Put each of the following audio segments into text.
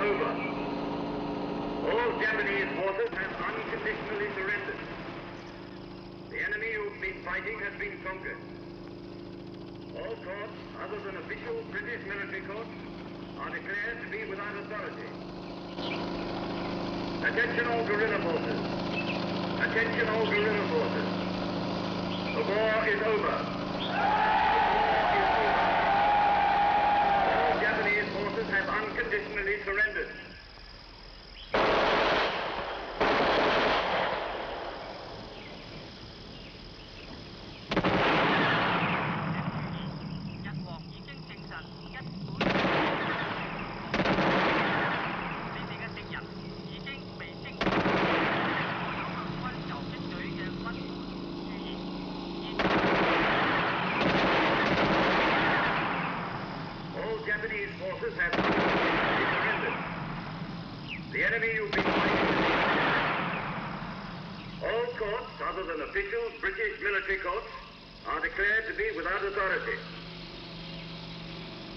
over. All Japanese forces have unconditionally surrendered. The enemy you've been fighting has been conquered. All courts, other than official British military courts, are declared to be without authority. Attention all guerrilla forces. Attention all guerrilla forces. The war is over. The war is over. All Japanese forces have unconditionally surrendered.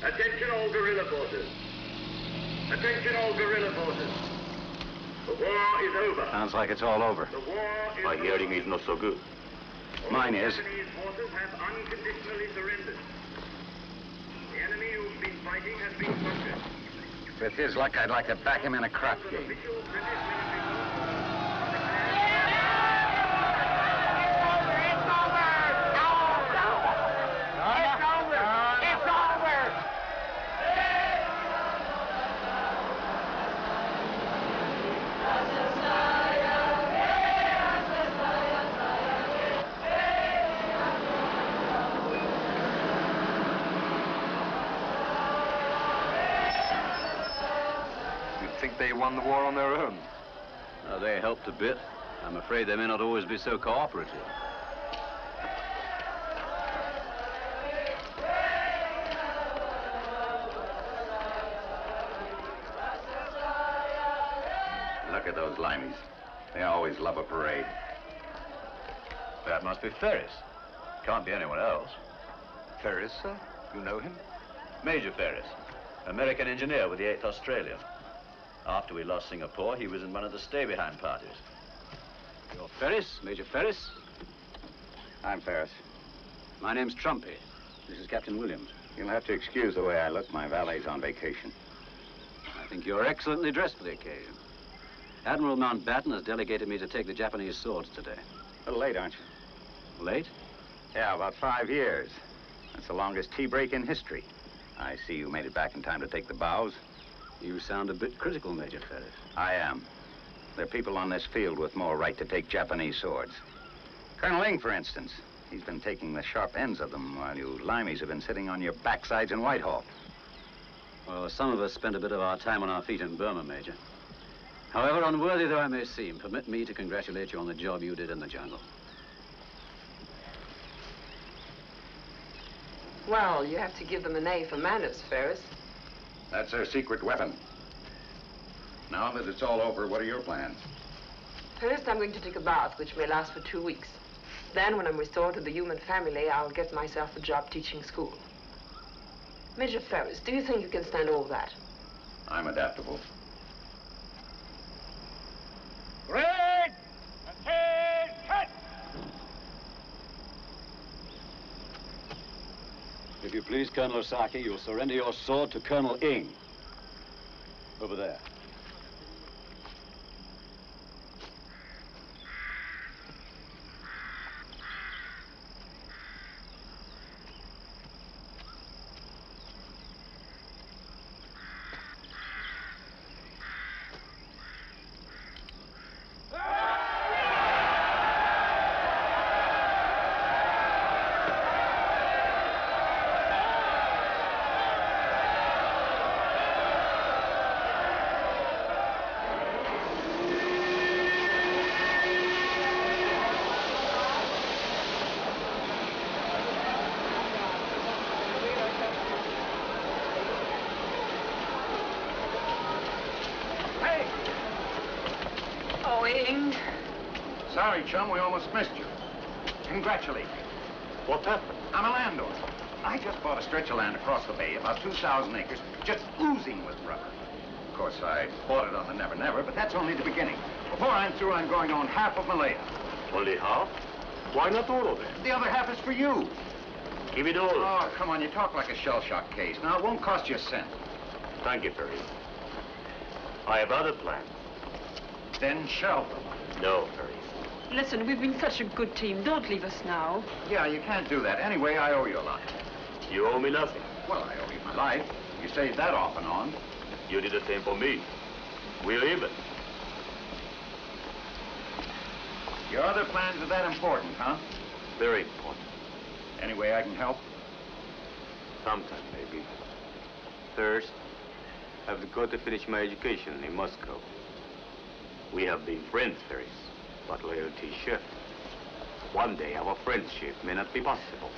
Attention all guerrilla forces. Attention all guerrilla forces. The war is over. Sounds like it's all over. The war is My hearing is not so good. Mine is. Japanese forces have unconditionally surrendered. The enemy you've been fighting has been conquered. With his luck, I'd like to back him in a crop game. Official British military forces. They won the war on their own. They helped a bit. I'm afraid they may not always be so cooperative. Look at those limeys. They always love a parade. That must be Ferris. Can't be anyone else. Ferris, sir? You know him? Major Ferris, American engineer with the 8th Australian. After we lost Singapore, he was in one of the stay-behind parties. You're Ferris, Major Ferris? I'm Ferris. My name's Trumpy. This is Captain Williams. You'll have to excuse the way I look. My valet's on vacation. I think you're excellently dressed for the occasion. Admiral Mountbatten has delegated me to take the Japanese swords today. A little late, aren't you? Late? Yeah, about 5 years. That's the longest tea break in history. I see you made it back in time to take the bows. You sound a bit critical, Major Ferris. I am. There are people on this field with more right to take Japanese swords. Colonel Ing, for instance. He's been taking the sharp ends of them while you limeys have been sitting on your backsides in Whitehall. Well, some of us spent a bit of our time on our feet in Burma, Major. However unworthy though I may seem, permit me to congratulate you on the job you did in the jungle. Well, you have to give them an A for manners, Ferris. That's their secret weapon. Now that it's all over, what are your plans? First, I'm going to take a bath, which may last for 2 weeks. Then, when I'm restored to the human family, I'll get myself a job teaching school. Major Ferris, do you think you can stand all that? I'm adaptable. Red! Cut! If you please, Colonel Osaki, you'll surrender your sword to Colonel Ing. Over there. Sorry, chum, we almost missed you. Congratulate me. What's happened? I'm a landowner. I just bought a stretch of land across the bay, about 2,000 acres, just oozing with rubber. course, I bought it on the Never Never, but that's only the beginning. Before I'm through, I'm going to own half of Malaya. Only half? Why not all of it? The other half is for you. Give it all. Oh, come on, you talk like a shell-shock case. Now, it won't cost you a cent. Thank you, Ferris. I have other plans. Then shelve them. No, Ferris. Listen, we've been such a good team. Don't leave us now. Yeah, you can't do that. Anyway, I owe you a lot. You owe me nothing. Well, I owe you my life. You saved that off and on. You did the same for me. We're even. Your other plans are that important, huh? Very important. Any way I can help? Sometime, maybe. First, I've got to finish my education in Moscow. We have been friends, Ferris, but loyalty shift. One day, our friendship may not be possible.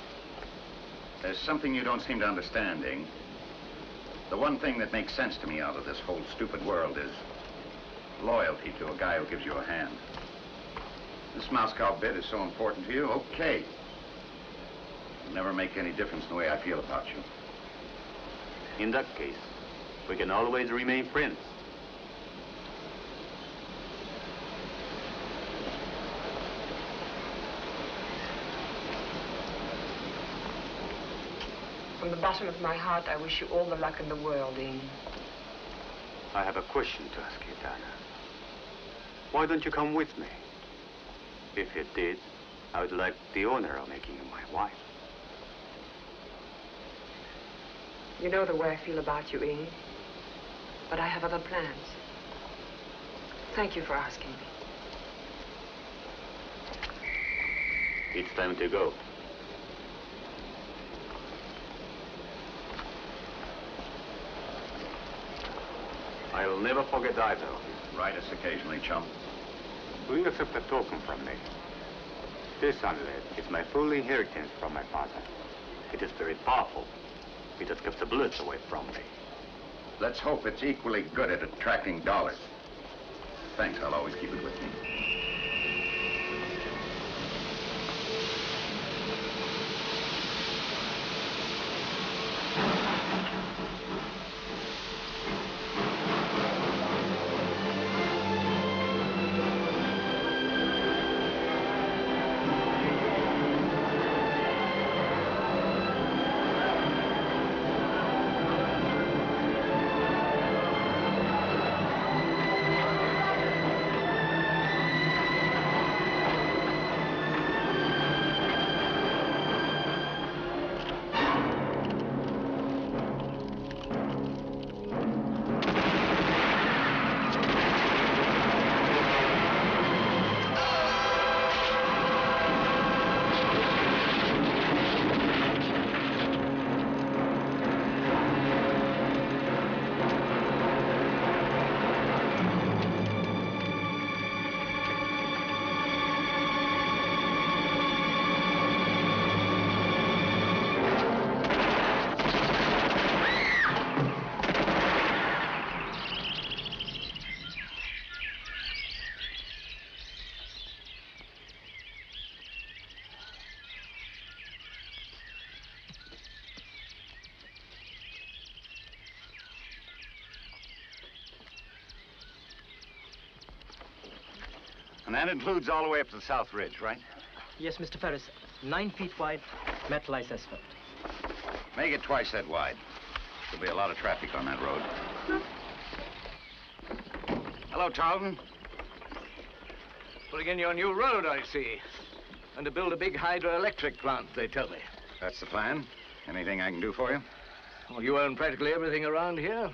There's something you don't seem to understand, Ing. The one thing that makes sense to me out of this whole stupid world is loyalty to a guy who gives you a hand. This Moscow bit is so important to you, okay. It'll never make any difference in the way I feel about you. In that case, we can always remain friends. From the bottom of my heart, I wish you all the luck in the world, Ing. I have a question to ask you, Donna. Why don't you come with me? If you did, I would like the honor of making you my wife. You know the way I feel about you, Ing. But I have other plans. Thank you for asking me. It's time to go. I'll never forget either of you. Write us occasionally, chum. Will you accept a token from me? This amulet is my full inheritance from my father. It is very powerful. It has kept the bullets away from me. Let's hope it's equally good at attracting dollars. Thanks, I'll always keep it with me. And that includes all the way up to the South Ridge, right? Yes, Mr. Ferris. 9 feet wide, metallized asphalt. Make it twice that wide. There'll be a lot of traffic on that road. Hello, Tarleton. Putting in your new road, I see. And to build a big hydroelectric plant, they tell me. That's the plan. Anything I can do for you? Well, you own practically everything around here.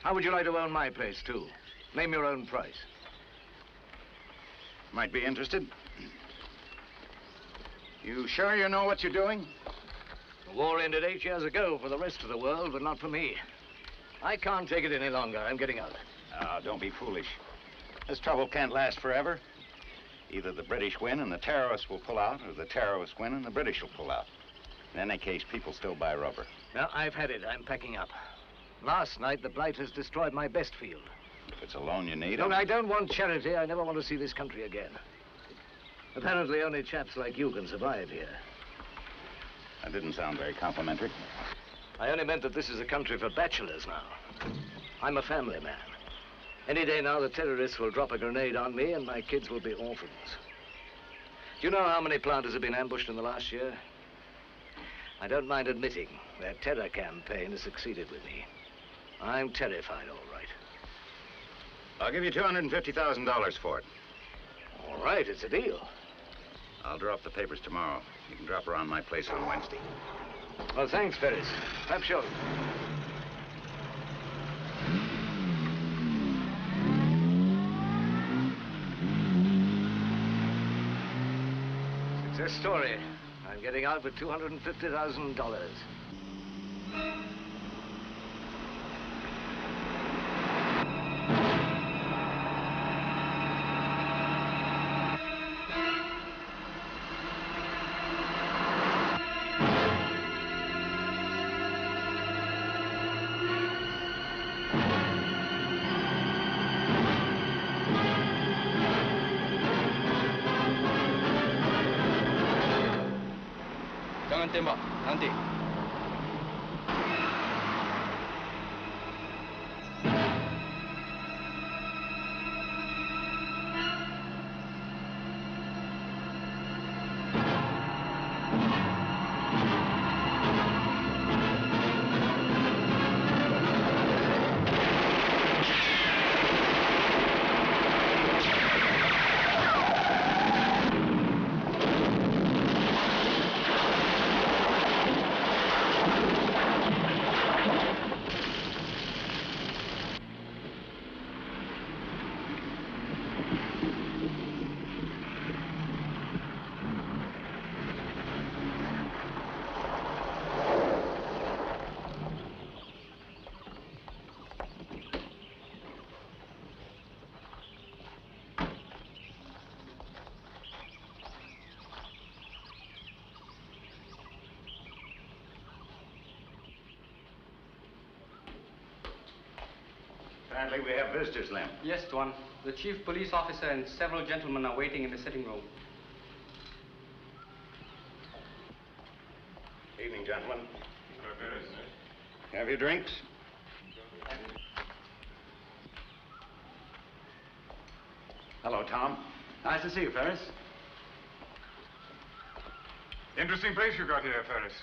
How would you like to own my place, too? Name your own price. Might be interested. You sure you know what you're doing? The war ended 8 years ago for the rest of the world, but not for me. I can't take it any longer. I'm getting out. Ah, don't be foolish. This trouble can't last forever. Either the British win and the terrorists will pull out, or the terrorists win and the British will pull out. In any case, people still buy rubber. Now, I've had it. I'm packing up. Last night, the blight has destroyed my best field. If it's a loan you need... Look, I don't want charity. I never want to see this country again. Apparently, only chaps like you can survive here. That didn't sound very complimentary. I only meant that this is a country for bachelors now. I'm a family man. Any day now, the terrorists will drop a grenade on me and my kids will be orphans. Do you know how many planters have been ambushed in the last year? I don't mind admitting their terror campaign has succeeded with me. I'm terrified, all right. I'll give you $250,000 for it. All right, it's a deal. I'll draw up the papers tomorrow. You can drop around my place on Wednesday. Well, thanks, Ferris. Have shown. Success story. I'm getting out with $250,000. Jangan tembak, nanti. Apparently we have visitors, Lem. Yes, Tuan. The chief police officer and several gentlemen are waiting in the sitting room. Evening, gentlemen. Have your drinks? Hello, Tom. Nice to see you, Ferris. Interesting place you got here, Ferris.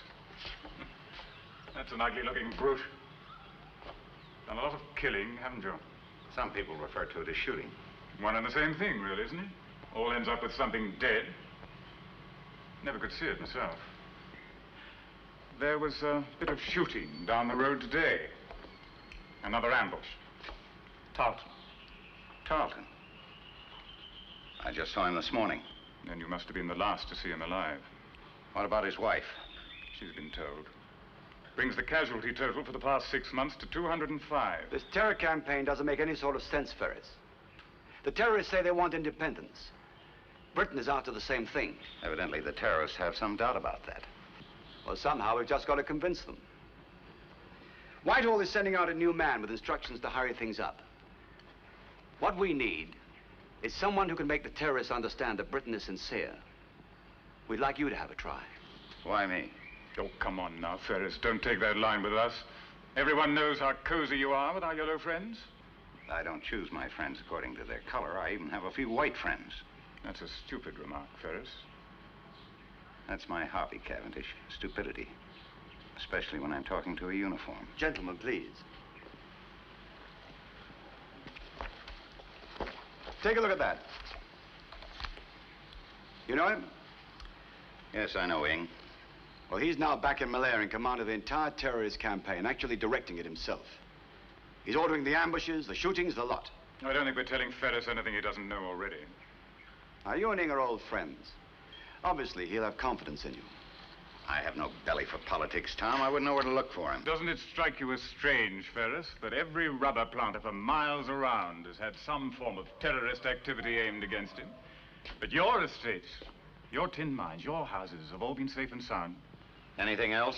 That's an ugly-looking brute. Done a lot of killing, haven't you? Some people refer to it as shooting. One and the same thing, really, isn't it? All ends up with something dead. Never could see it myself. There was a bit of shooting down the road today. Another ambush. Tarleton. Tarleton? I just saw him this morning. Then you must have been the last to see him alive. What about his wife? She's been told. Brings the casualty total for the past 6 months to 205. This terror campaign doesn't make any sort of sense, Ferris. The terrorists say they want independence. Britain is after the same thing. Evidently, the terrorists have some doubt about that. Well, somehow we've just got to convince them. Whitehall is sending out a new man with instructions to hurry things up. What we need is someone who can make the terrorists understand that Britain is sincere. We'd like you to have a try. Why me? Oh, come on now, Ferris. Don't take that line with us. Everyone knows how cozy you are with our yellow friends. I don't choose my friends according to their color. I even have a few white friends. That's a stupid remark, Ferris. That's my hobby, Cavendish. Stupidity. Especially when I'm talking to a uniform. Gentlemen, please. Take a look at that. You know him? Yes, I know Ing. Well, he's now back in Malaya in command of the entire terrorist campaign, actually directing it himself. He's ordering the ambushes, the shootings, the lot. I don't think we're telling Ferris anything he doesn't know already. Now, you and Ing are old friends. Obviously, he'll have confidence in you. I have no belly for politics, Tom. I wouldn't know where to look for him. Doesn't it strike you as strange, Ferris, that every rubber planter for miles around has had some form of terrorist activity aimed against him? But your estates, your tin mines, your houses have all been safe and sound. Anything else?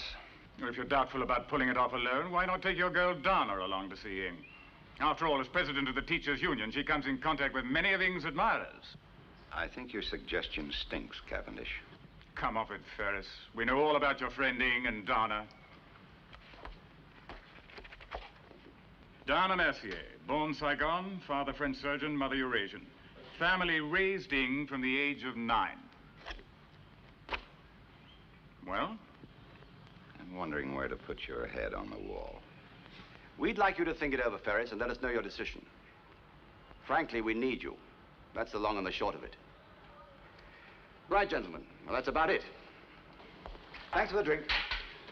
If you're doubtful about pulling it off alone, why not take your girl Donna along to see Ing? After all, as president of the Teachers' Union, she comes in contact with many of Ing's admirers. I think your suggestion stinks, Cavendish. Come off it, Ferris. We know all about your friend Ing and Donna. Donna Mercier, born Saigon, father French surgeon, mother Eurasian. Family raised Ing from the age of 9. Well? I'm wondering where to put your head on the wall. We'd like you to think it over, Ferris, and let us know your decision. Frankly, we need you. That's the long and the short of it. Right, gentlemen. Well, that's about it. Thanks for the drink.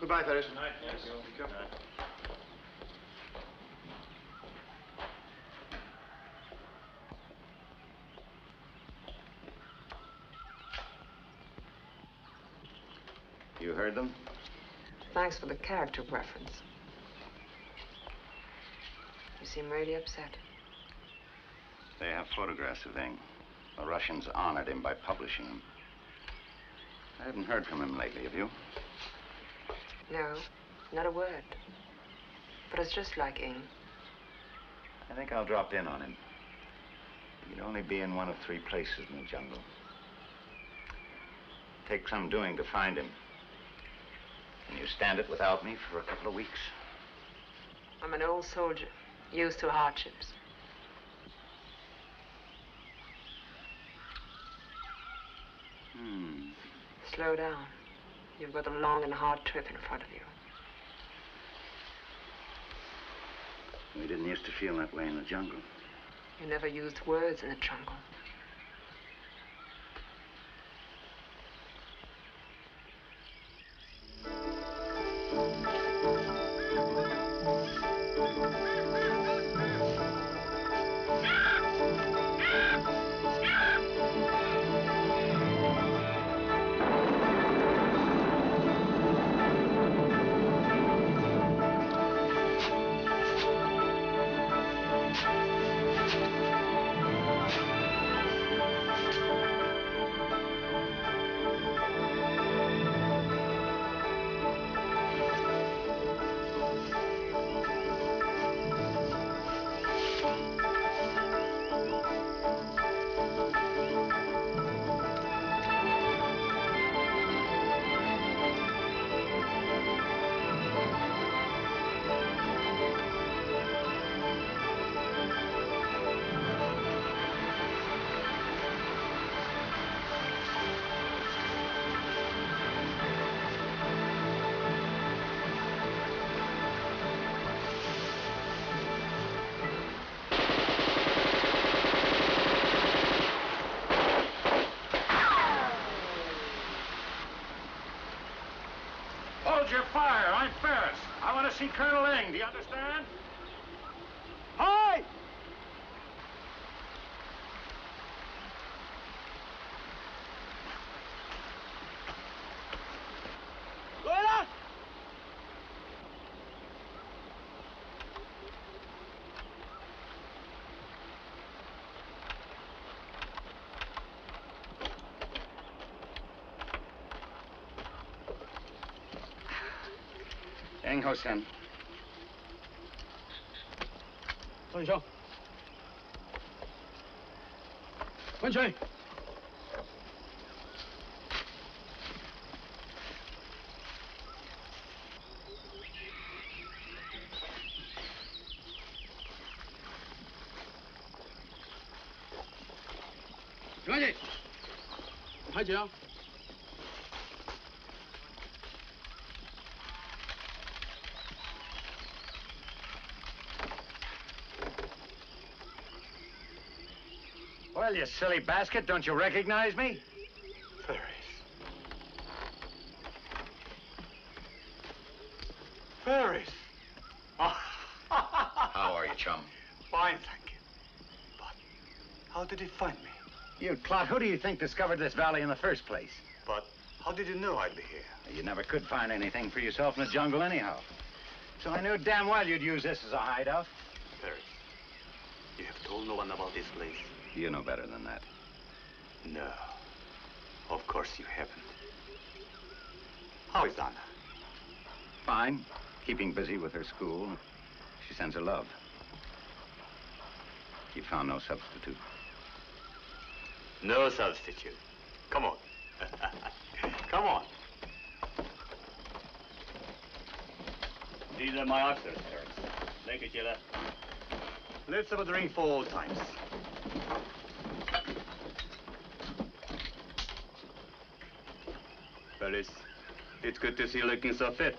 Goodbye, Ferris. Good night. Yes. Good night. You heard them? Thanks for the character preference. You seem really upset. They have photographs of Ing. The Russians honored him by publishing them. I haven't heard from him lately, have you? No, not a word. But it's just like Ing. I think I'll drop in on him. He'd only be in one of 3 places in the jungle. Take some doing to find him. Can you stand it without me for a couple of weeks? I'm an old soldier, used to hardships. Slow down. You've got a long and hard trip in front of you. We didn't used to feel that way in the jungle. You never used words in the jungle. Hold your fire. I'm Ferris. I want to see Colonel Ing. Do you understand? Hi! Lola! Ing Ho-sen. 上校，温水。兄弟，排长。 Well, you silly basket, don't you recognize me? Ferris. Ferris! How are you, chum? Fine, thank you. But how did he find me? You clot, who do you think discovered this valley in the first place? But how did you know I'd be here? You never could find anything for yourself in the jungle anyhow. So I knew damn well you'd use this as a hideout. Ferris, you have told no one about this place? You know better than that. No. Of course you haven't. How is Donna? Fine. Keeping busy with her school. She sends her love. You found no substitute. No substitute. Come on. Come on. These are my officers, Ferris. Take it, Gilbert. Let's have a drink for old times. Ferris, it's good to see you looking so fit.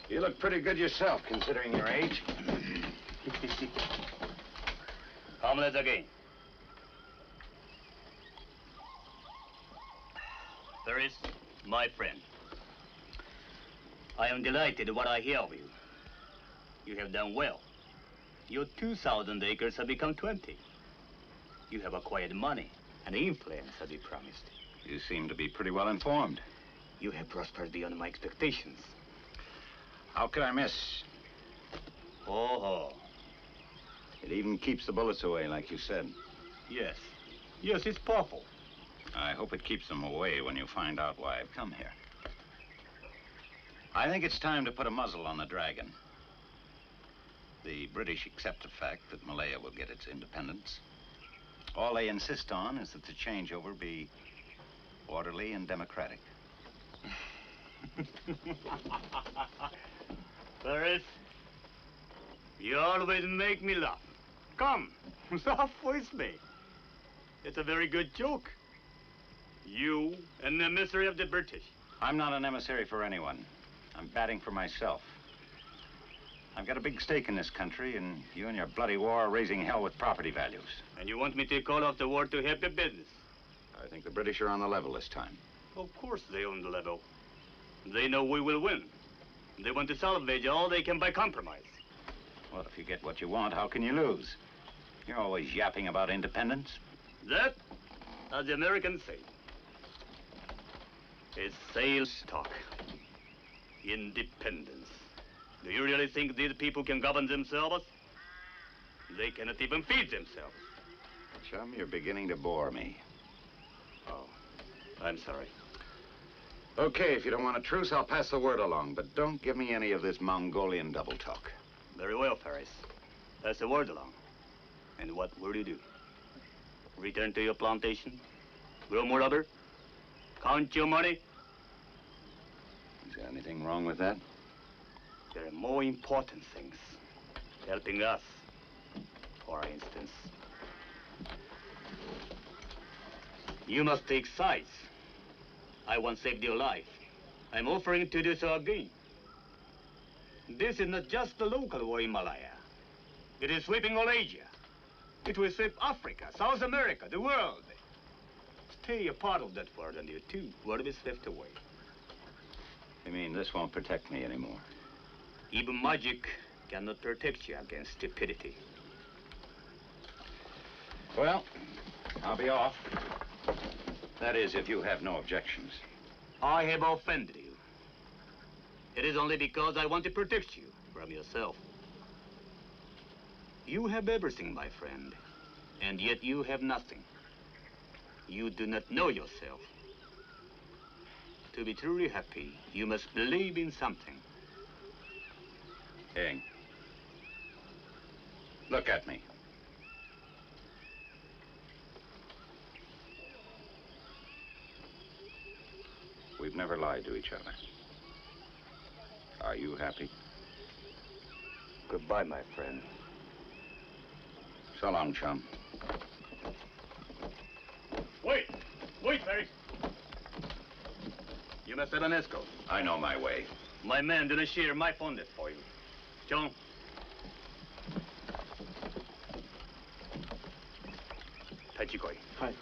You look pretty good yourself, considering your age. Omelette again. Ferris, my friend, I am delighted what I hear of you. You have done well. Your 2,000 acres have become 20. You have acquired money and influence as you promised. You seem to be pretty well informed. You have prospered beyond my expectations. How could I miss? Oh. It even keeps the bullets away, like you said. Yes. Yes, it's powerful. I hope it keeps them away when you find out why I've come here. I think it's time to put a muzzle on the dragon. The British accept the fact that Malaya will get its independence. All they insist on is that the changeover be orderly and democratic. Ferris, you always make me laugh. Come, laugh with me. It's a very good joke. You, an emissary of the British. I'm not an emissary for anyone. I'm batting for myself. I've got a big stake in this country, and you and your bloody war are raising hell with property values. And you want me to call off the war to help your business? I think the British are on the level this time. Of course they're on the level. They know we will win. They want to salvage all they can by compromise. Well, if you get what you want, how can you lose? You're always yapping about independence. That, as the Americans say, is sales talk. Independence. Do you really think these people can govern themselves? They cannot even feed themselves. Chum, you're beginning to bore me. Oh, I'm sorry. Okay, if you don't want a truce, I'll pass the word along, but don't give me any of this Mongolian double talk. Very well, Ferris. Pass the word along. And what will you do? Return to your plantation? Grow more rubber? Count your money? Is there anything wrong with that? There are more important things. Helping us, for instance. You must take sides. I once saved your life. I'm offering to do so again. This is not just a local war in Malaya. It is sweeping all Asia. It will sweep Africa, South America, the world. Stay a part of that world and you too will be swept away. You mean this won't protect me anymore? Even magic cannot protect you against stupidity. Well, I'll be off. That is, if you have no objections. I have offended you. It is only because I want to protect you from yourself. You have everything, my friend, and yet you have nothing. You do not know yourself. To be truly happy, you must believe in something. Ing, look at me. We've never lied to each other. Are you happy? Goodbye, my friend. So long, chum. Wait! Wait, Ferris! You must have an escort. I know my way. My men didn't share my fondness for you. John. Taichikoi. Hi.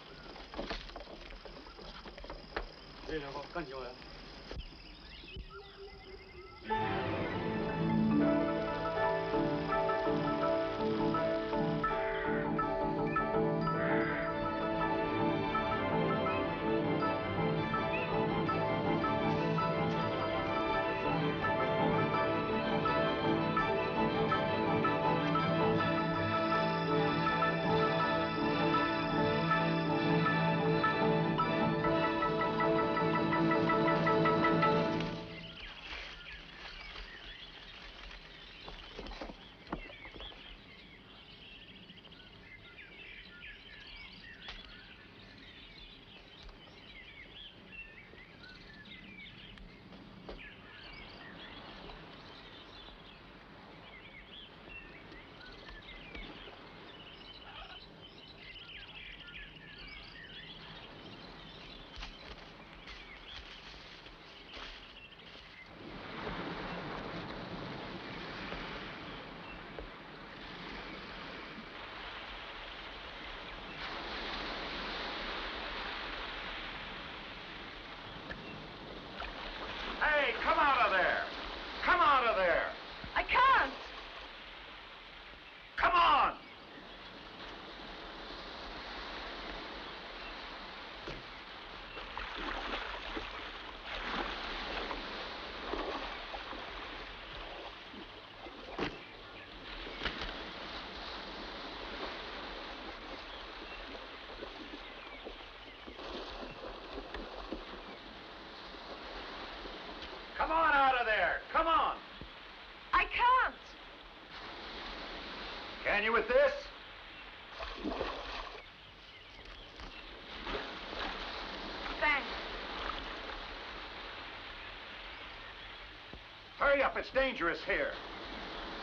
Hurry up, it's dangerous here.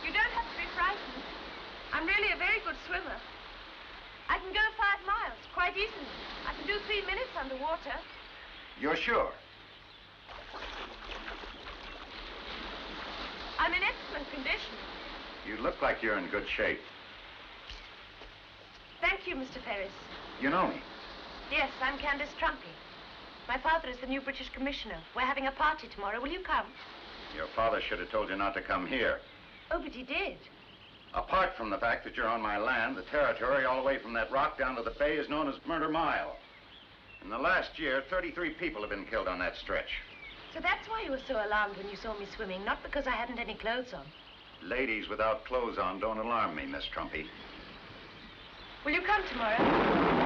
You don't have to be frightened. I'm really a very good swimmer. I can go 5 miles quite easily. I can do 3 minutes underwater. You're sure? I'm in excellent condition. You look like you're in good shape. Thank you, Mr. Ferris. You know me? Yes, I'm Candace Trumpy. My father is the new British commissioner. We're having a party tomorrow. Will you come? Your father should have told you not to come here. Oh, but he did. Apart from the fact that you're on my land, the territory all the way from that rock down to the bay is known as Murder Mile. In the last year, 33 people have been killed on that stretch. So that's why you were so alarmed when you saw me swimming, not because I hadn't any clothes on. Ladies without clothes on don't alarm me, Miss Trumpy. Will you come tomorrow?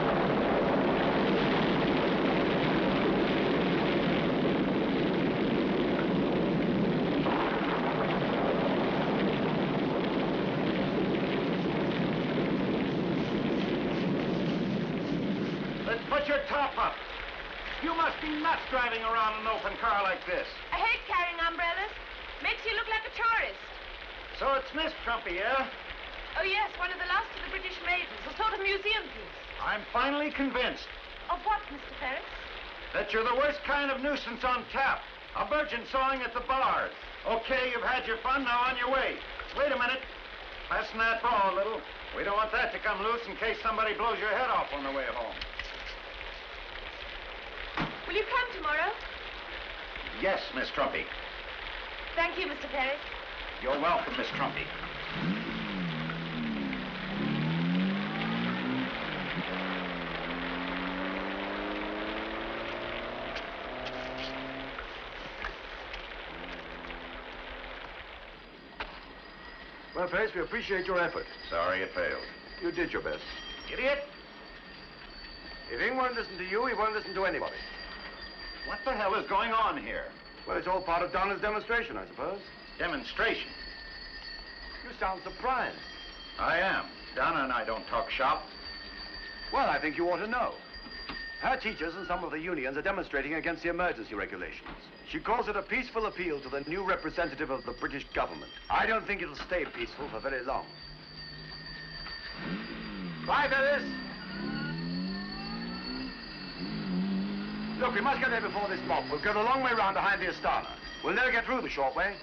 Put your top up. You must be nuts driving around in an open car like this. I hate carrying umbrellas. Makes you look like a tourist. So it's Miss Trumpy, yeah? Oh, yes, one of the last of the British maidens, a sort of museum piece. I'm finally convinced. Of what, Mr. Ferris? That you're the worst kind of nuisance on tap. A virgin sawing at the bars. Okay, you've had your fun, now on your way. Wait a minute. Fasten that bra a little. We don't want that to come loose in case somebody blows your head off on the way home. Will you come tomorrow? Yes, Miss Trumpy. Thank you, Mr. Ferris. You're welcome, Miss Trumpy. Well, Ferris, we appreciate your effort. Sorry it failed. You did your best. Idiot! If Ing won't listen to you, he won't listen to anybody. What the hell is going on here? Well, it's all part of Donna's demonstration, I suppose. Demonstration? You sound surprised. I am. Donna and I don't talk shop. Well, I think you ought to know. Her teachers and some of the unions are demonstrating against the emergency regulations. She calls it a peaceful appeal to the new representative of the British government. I don't think it'll stay peaceful for very long. Bye, Ferris. Look, we must get there before this mob. We'll go the long way round behind the Astana. We'll never get through the short way.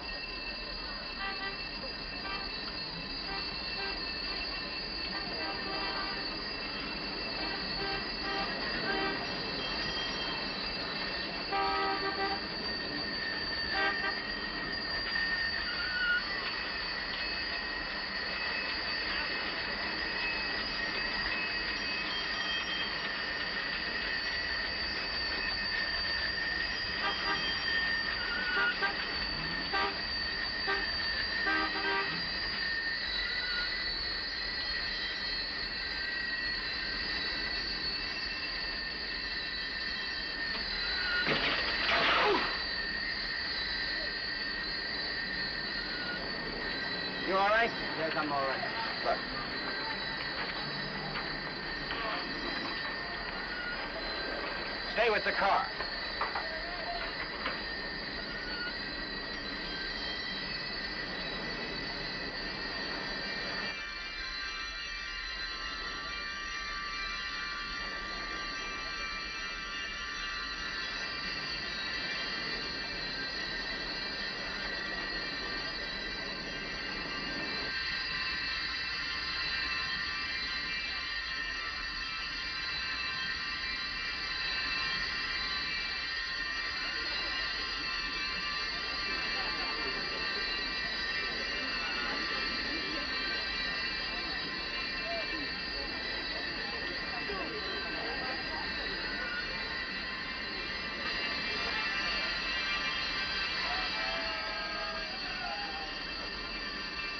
You all right? Yes, I'm all right. Look. Stay with the car.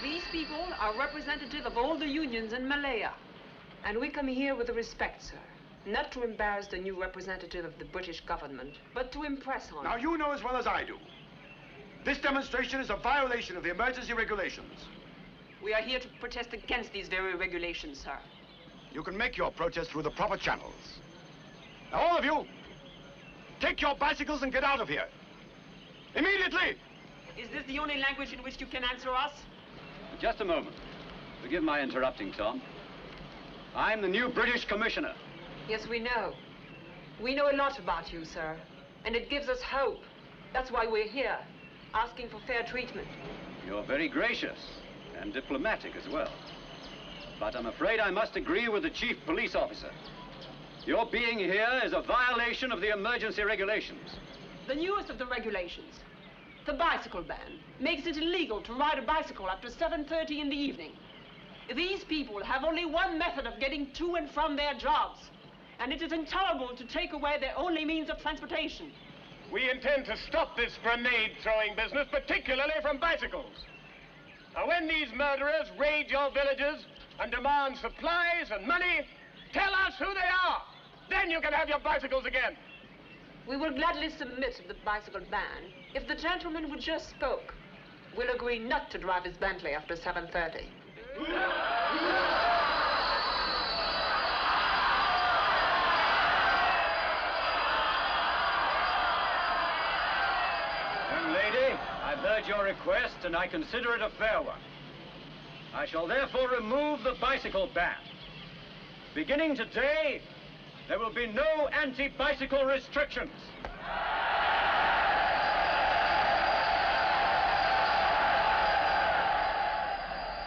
These people are representative of all the unions in Malaya. And we come here with respect, sir. Not to embarrass the new representative of the British government, but to impress on Now, you know as well as I do. This demonstration is a violation of the emergency regulations. We are here to protest against these very regulations, sir. You can make your protest through the proper channels. Now, all of you, take your bicycles and get out of here. Immediately! Is this the only language in which you can answer us? Just a moment. Forgive my interrupting, Tom. I'm the new British Commissioner. Yes, we know. We know a lot about you, sir. And it gives us hope. That's why we're here, asking for fair treatment. You're very gracious and diplomatic as well. But I'm afraid I must agree with the chief police officer. Your being here is a violation of the emergency regulations. The newest of the regulations, the bicycle ban, makes it illegal to ride a bicycle after 7:30 in the evening. These people have only one method of getting to and from their jobs, and it is intolerable to take away their only means of transportation. We intend to stop this grenade-throwing business, particularly from bicycles. Now, when these murderers raid your villages and demand supplies and money, tell us who they are. Then you can have your bicycles again. We will gladly submit to the bicycle ban if the gentleman who just spoke will agree not to drive his Bentley after 7:30. Young lady, I've heard your request and I consider it a fair one. I shall therefore remove the bicycle ban. Beginning today, there will be no anti-bicycle restrictions.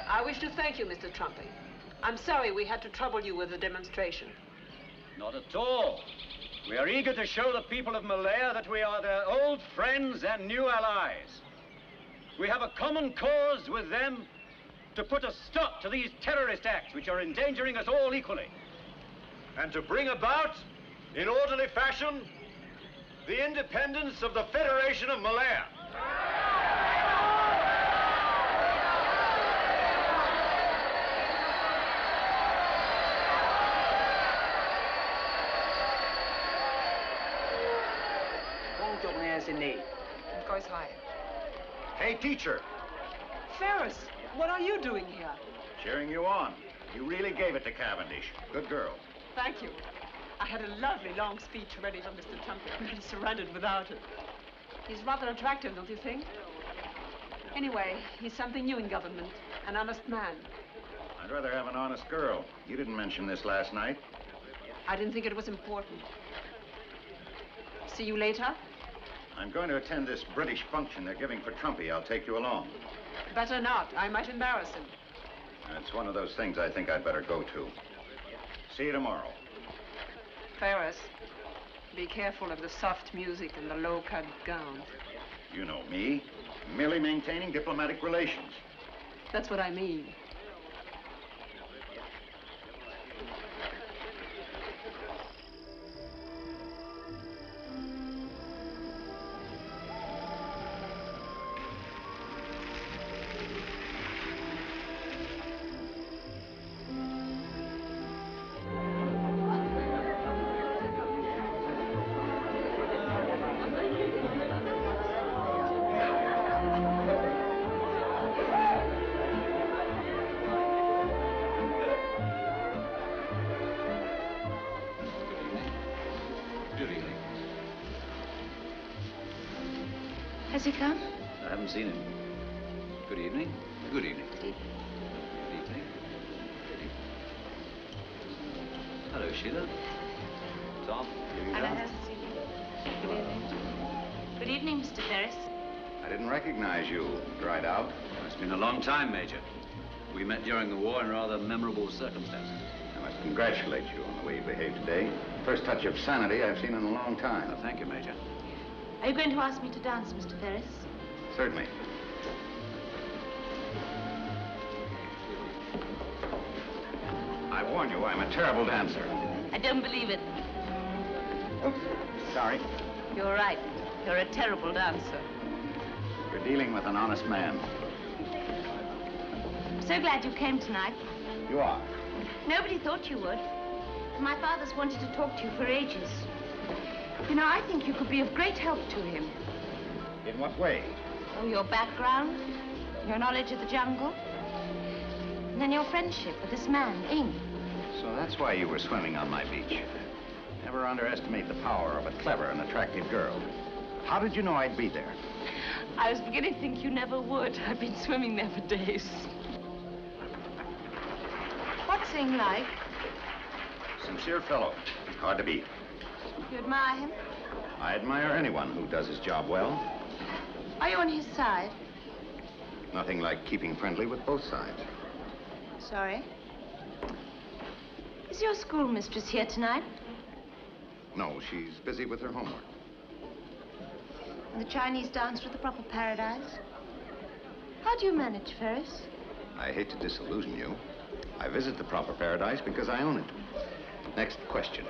I wish to thank you, Mr. Trumpy. I'm sorry we had to trouble you with the demonstration. Not at all. We are eager to show the people of Malaya that we are their old friends and new allies. We have a common cause with them to put a stop to these terrorist acts which are endangering us all equally. And to bring about, in orderly fashion, the independence of the Federation of Malaya. Goes high. Hey, teacher. Ferris, what are you doing here? Cheering you on. You really gave it to Cavendish. Good girl. Thank you. I had a lovely long speech ready for Mr. Trumpy, but he surrendered without it. He's rather attractive, don't you think? Anyway, he's something new in government, an honest man. I'd rather have an honest girl. You didn't mention this last night. I didn't think it was important. See you later? I'm going to attend this British function they're giving for Trumpy. I'll take you along. Better not. I might embarrass him. It's one of those things I think I'd better go to. See you tomorrow. Ferris, be careful of the soft music and the low-cut gowns. You know me. Merely maintaining diplomatic relations. That's what I mean. Has he come? I haven't seen him. Good evening. Good evening. Good evening. Good evening. Hello, Sheila. Tom. Anna hasn't seen you. Good evening. Good evening, Mr. Ferris. I didn't recognize you. Dried out. It's been a long time, Major. We met during the war in rather memorable circumstances. I must congratulate you on the way you behaved today. First touch of sanity I've seen in a long time. Oh, thank you, Major. Are you going to ask me to dance, Mr. Ferris? Certainly. I warn you, I'm a terrible dancer. I don't believe it. Oops, sorry. You're right. You're a terrible dancer. You're dealing with an honest man. I'm so glad you came tonight. You are. Nobody thought you would. My father's wanted to talk to you for ages. You know, I think you could be of great help to him. In what way? Oh, your background, your knowledge of the jungle, and then your friendship with this man, Ing. So that's why you were swimming on my beach. Never underestimate the power of a clever and attractive girl. How did you know I'd be there? I was beginning to think you never would. I've been swimming there for days. What's Singh like? Sincere fellow. Hard to beat. You admire him? I admire anyone who does his job well. Are you on his side? Nothing like keeping friendly with both sides. Sorry. Is your schoolmistress here tonight? No, she's busy with her homework. And the Chinese dance with the proper paradise? How do you manage, Ferris? I hate to disillusion you. I visit the proper paradise because I own it. Next question.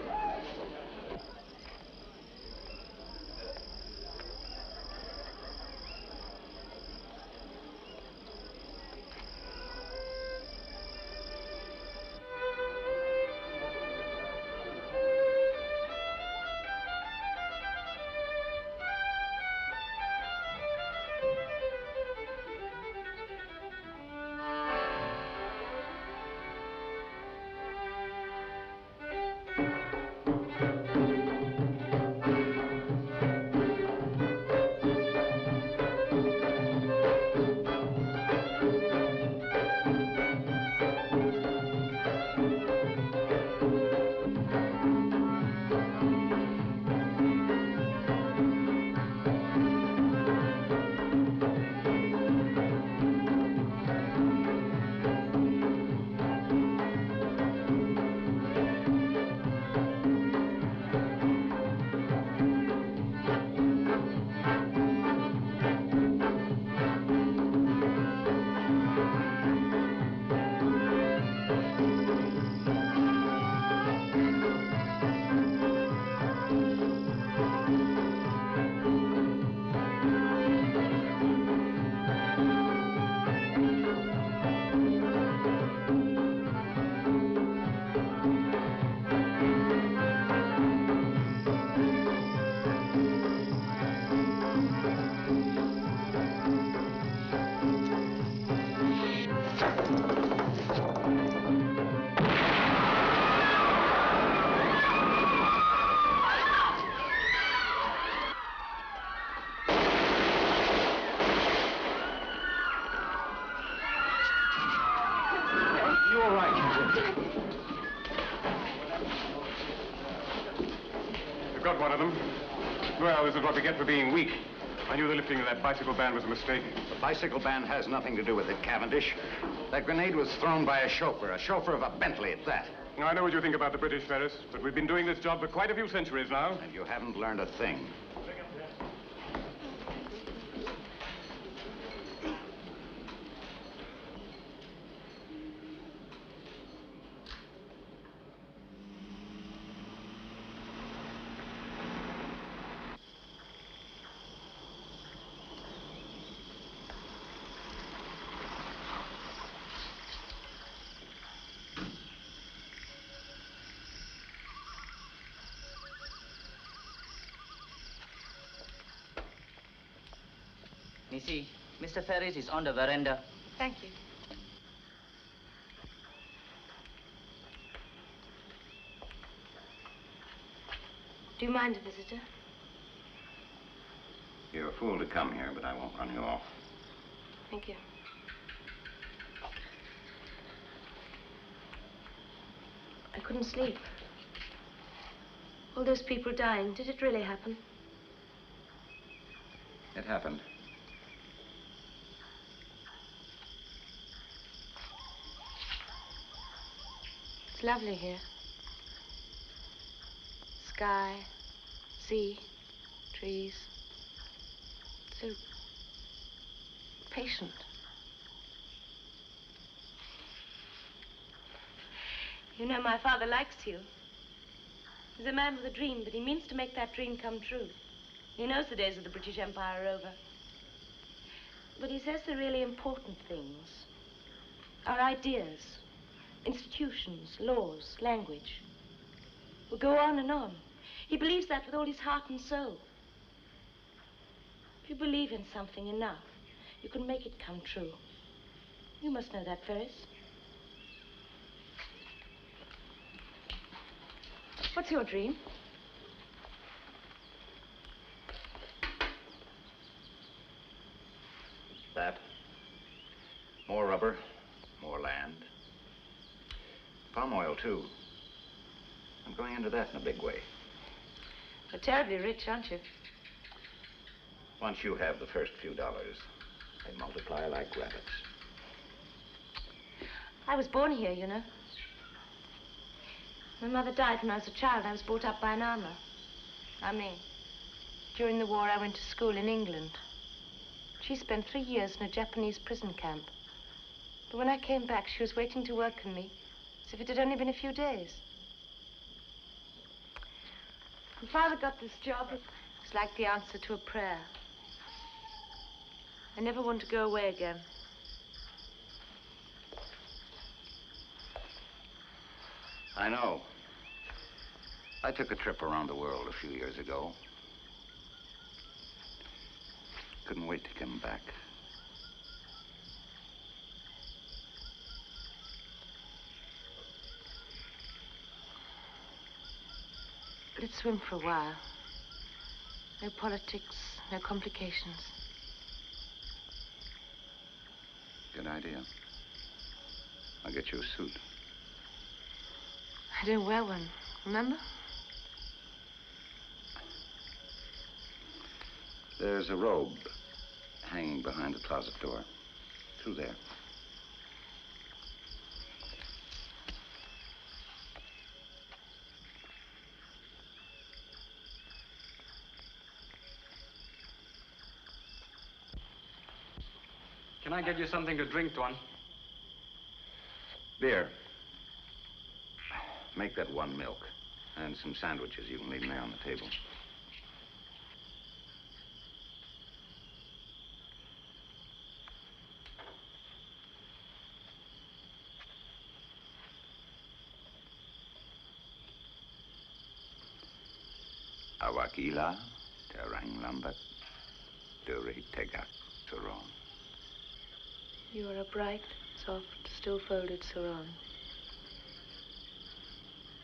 Got one of them. Well, this is what we get for being weak. I knew the lifting of that bicycle ban was a mistake. The bicycle ban has nothing to do with it, Cavendish. That grenade was thrown by a chauffeur of a Bentley at that. I know what you think about the British, Ferris, but we've been doing this job for quite a few centuries now. And you haven't learned a thing. Missy, Mr. Ferris is on the veranda. Thank you. Do you mind a visitor? You're a fool to come here, but I won't run you off. Thank you. I couldn't sleep. All those people dying, did it really happen? It happened. It's lovely here. Sky, sea, trees. So patient. You know, my father likes you. He's a man with a dream, but he means to make that dream come true. He knows the days of the British Empire are over. But he says the really important things are ideas, institutions, laws, language. Will go on and on. He believes that with all his heart and soul. If you believe in something enough, you can make it come true. You must know that, Ferris. What's your dream? I'm going into that in a big way. You're terribly rich, aren't you? Once you have the first few dollars, they multiply like rabbits. I was born here, you know. My mother died when I was a child. I was brought up by an armor. During the war, I went to school in England. She spent 3 years in a Japanese prison camp. But when I came back, she was waiting to welcome me, as if it had only been a few days. When Father got this job, it was like the answer to a prayer. I never want to go away again. I know. I took a trip around the world a few years ago. Couldn't wait to come back. Let's swim for a while. No politics, no complications. Good idea. I'll get you a suit. I don't wear one, remember? There's a robe hanging behind the closet door. Through there. Can I get you something to drink, Tuan? Beer. Make that 1 milk. And some sandwiches. You can leave them there on the table. Awakila, terang lambat, duri tegak sarong. You are a bright, soft, still-folded sarong.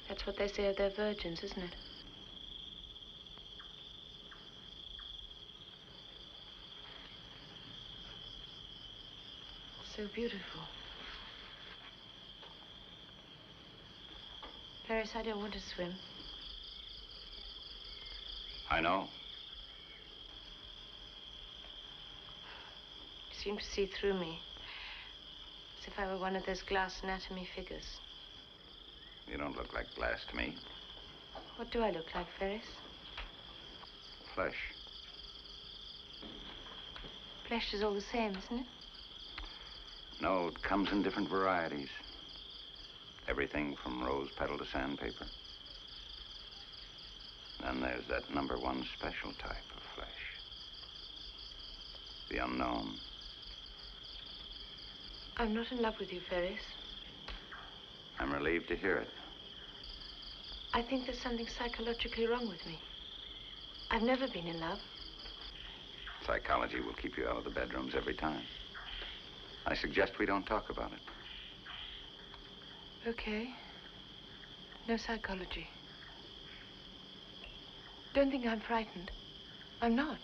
That's what they say of their virgins, isn't it? So beautiful. Ferris, I don't want to swim. I know. You seem to see through me. As if I were one of those glass anatomy figures. You don't look like glass to me. What do I look like, Ferris? Flesh. Flesh is all the same, isn't it? No, it comes in different varieties. Everything from rose petal to sandpaper. Then there's that #1 special type of flesh. The unknown. I'm not in love with you, Ferris. I'm relieved to hear it. I think there's something psychologically wrong with me. I've never been in love. Psychology will keep you out of the bedrooms every time. I suggest we don't talk about it. Okay. No psychology. Don't think I'm frightened. I'm not.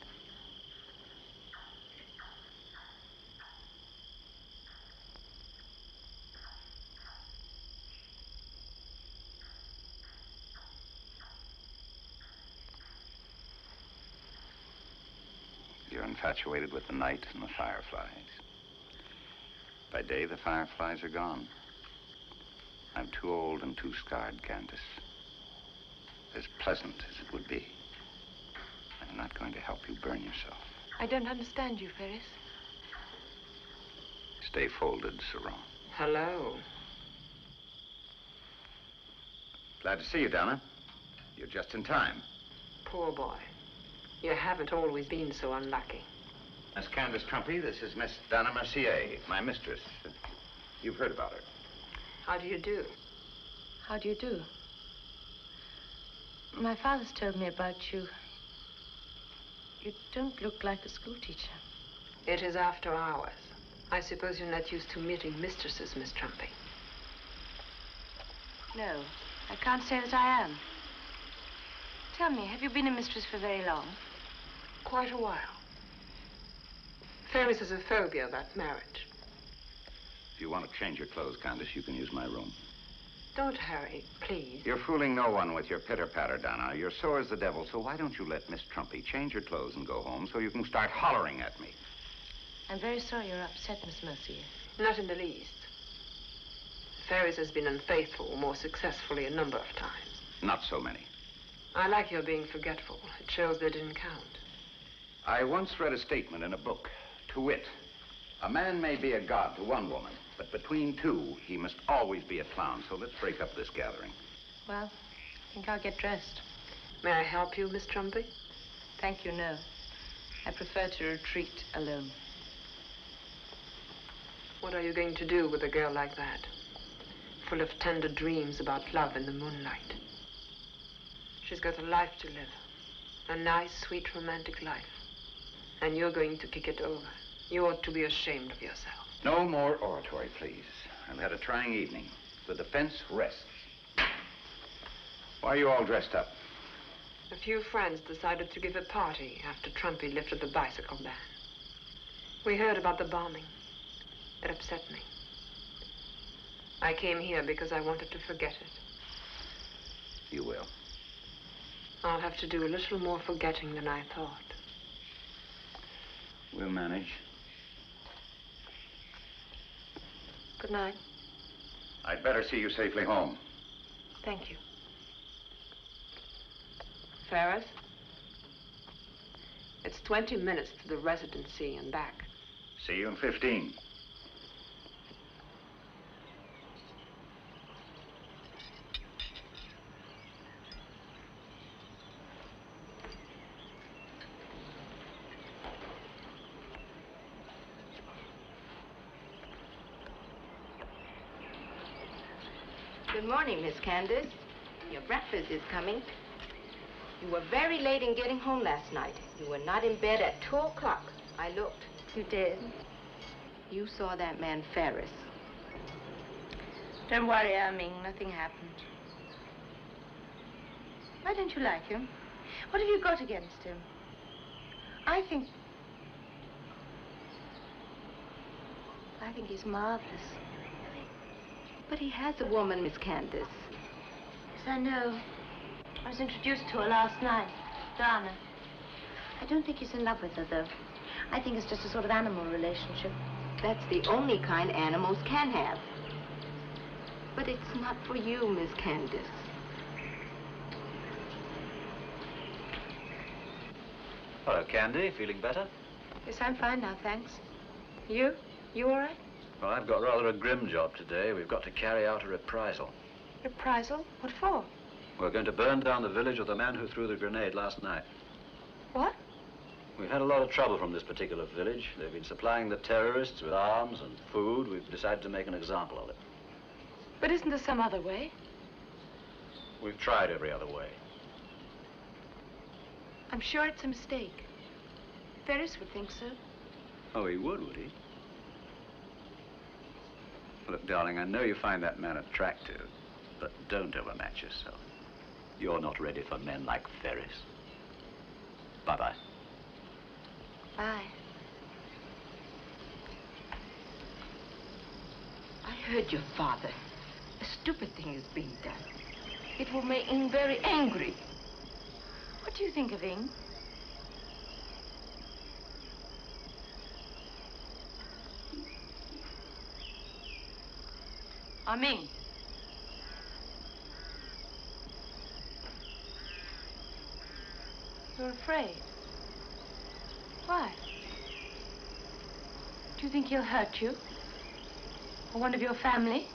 You're infatuated with the night and the fireflies. By day, the fireflies are gone. I'm too old and too scarred, Candace. As pleasant as it would be, I'm not going to help you burn yourself. I don't understand you, Ferris. Stay folded, Sarong. Hello. Glad to see you, Donna. You're just in time. Poor boy. You haven't always been so unlucky. Miss Candace Trumpy, this is Miss Donna Mercier, my mistress. You've heard about her. How do you do? How do you do? My father's told me about you. You don't look like a schoolteacher. It is after hours. I suppose you're not used to meeting mistresses, Miss Trumpy. No, I can't say that I am. Tell me, have you been a mistress for very long? Quite a while. Ferris has a phobia about marriage. If you want to change your clothes, Candace, you can use my room. Don't hurry, please. You're fooling no one with your pitter-patter, Donna. You're sore as the devil, so why don't you let Miss Trumpy change your clothes and go home so you can start hollering at me? I'm very sorry you're upset, Miss Mercier. Not in the least. Ferris has been unfaithful more successfully a number of times. Not so many. I like your being forgetful. It shows they didn't count. I once read a statement in a book, to wit, a man may be a god to one woman, but between two, he must always be a clown. So let's break up this gathering. Well, I think I'll get dressed. May I help you, Miss Trumpy? Thank you, no. I prefer to retreat alone. What are you going to do with a girl like that? Full of tender dreams about love in the moonlight. She's got a life to live. A nice, sweet, romantic life. And you're going to kick it over. You ought to be ashamed of yourself. No more oratory, please. I've had a trying evening. The defense rests. Why are you all dressed up? A few friends decided to give a party after Trumpy lifted the bicycle ban. We heard about the bombing. It upset me. I came here because I wanted to forget it. You will. I'll have to do a little more forgetting than I thought. We'll manage. Good night. I'd better see you safely home. Thank you. Ferris? It's 20 minutes to the residency and back. See you in 15. Good morning, Miss Candace. Your breakfast is coming. You were very late in getting home last night. You were not in bed at 2 o'clock. I looked. You did? You saw that man Ferris. Don't worry, Ming. Nothing happened. Why don't you like him? What have you got against him? I think he's marvelous. But he has a woman, Miss Candace. Yes, I know. I was introduced to her last night, Donna. I don't think he's in love with her, though. I think it's just a sort of animal relationship. That's the only kind animals can have. But it's not for you, Miss Candace. Hello, Candy. Feeling better? Yes, I'm fine now, thanks. You? You all right? Well, I've got rather a grim job today. We've got to carry out a reprisal. Reprisal? What for? We're going to burn down the village of the man who threw the grenade last night. What? We've had a lot of trouble from this particular village. They've been supplying the terrorists with arms and food. We've decided to make an example of it. But isn't there some other way? We've tried every other way. I'm sure it's a mistake. Ferris would think so. Oh, he would he? Look, darling, I know you find that man attractive, but don't overmatch yourself. You're not ready for men like Ferris. Bye-bye. Bye. I heard your father. A stupid thing is being done. It will make Ing very angry. What do you think of Ing? Ming. You're afraid. Why? Do you think he'll hurt you? Or one of your family?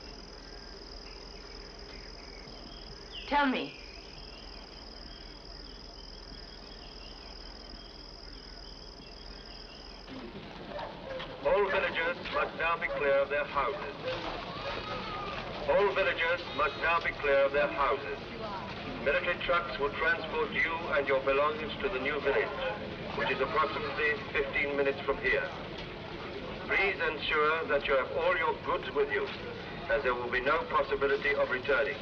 Tell me. All villagers must now be clear of their houses. All villagers must now be clear of their houses. Military trucks will transport you and your belongings to the new village, which is approximately 15 minutes from here. Please ensure that you have all your goods with you, as there will be no possibility of returning.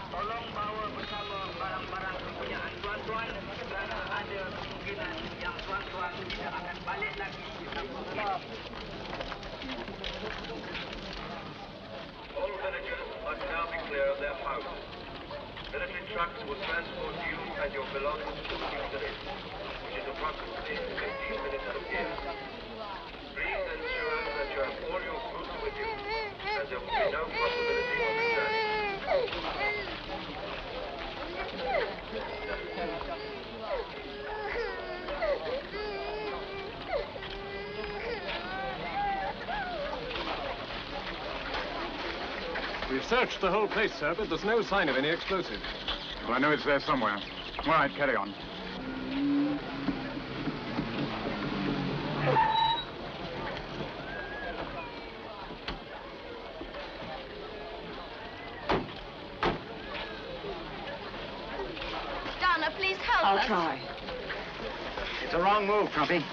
Tolong bawa bersama barang-barang kepunyaan tuan-tuan kerana ada kemungkinan yang tuan-tuan tidak akan balik lagi. now be clear of their houses. Military trucks will transport you and your belongings to the new village, which is approximately 15 minutes from here. Please ensure that you have all your goods with you, as there will be no possibility of returning. We've searched the whole place, sir, but there's no sign of any explosive. Well, I know it's there somewhere. All right, carry on. Donna, please help us. I'll try. It's a wrong move, Trumpy.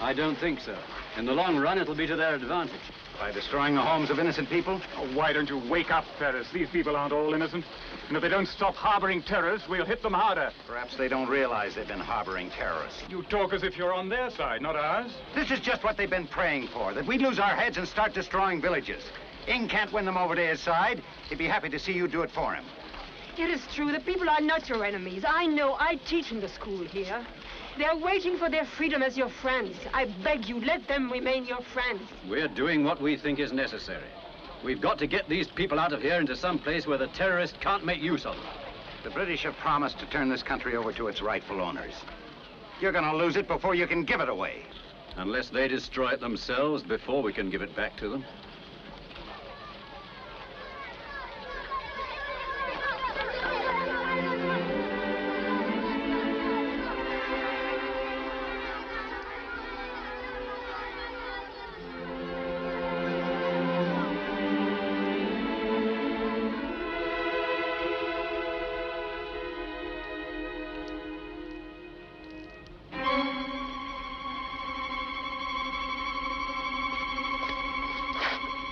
I don't think so. In the long run, it'll be to their advantage. By destroying the homes of innocent people? Oh, why don't you wake up, Ferris? These people aren't all innocent. And if they don't stop harboring terrorists, we'll hit them harder. Perhaps they don't realize they've been harboring terrorists. You talk as if you're on their side, not ours. This is just what they've been praying for, that we'd lose our heads and start destroying villages. Ing can't win them over to his side. He'd be happy to see you do it for him. It is true. The people are not your enemies. I know. I teach in the school here. They're waiting for their freedom as your friends. I beg you, let them remain your friends. We're doing what we think is necessary. We've got to get these people out of here into some place where the terrorists can't make use of them. The British have promised to turn this country over to its rightful owners. You're going to lose it before you can give it away. Unless they destroy it themselves before we can give it back to them.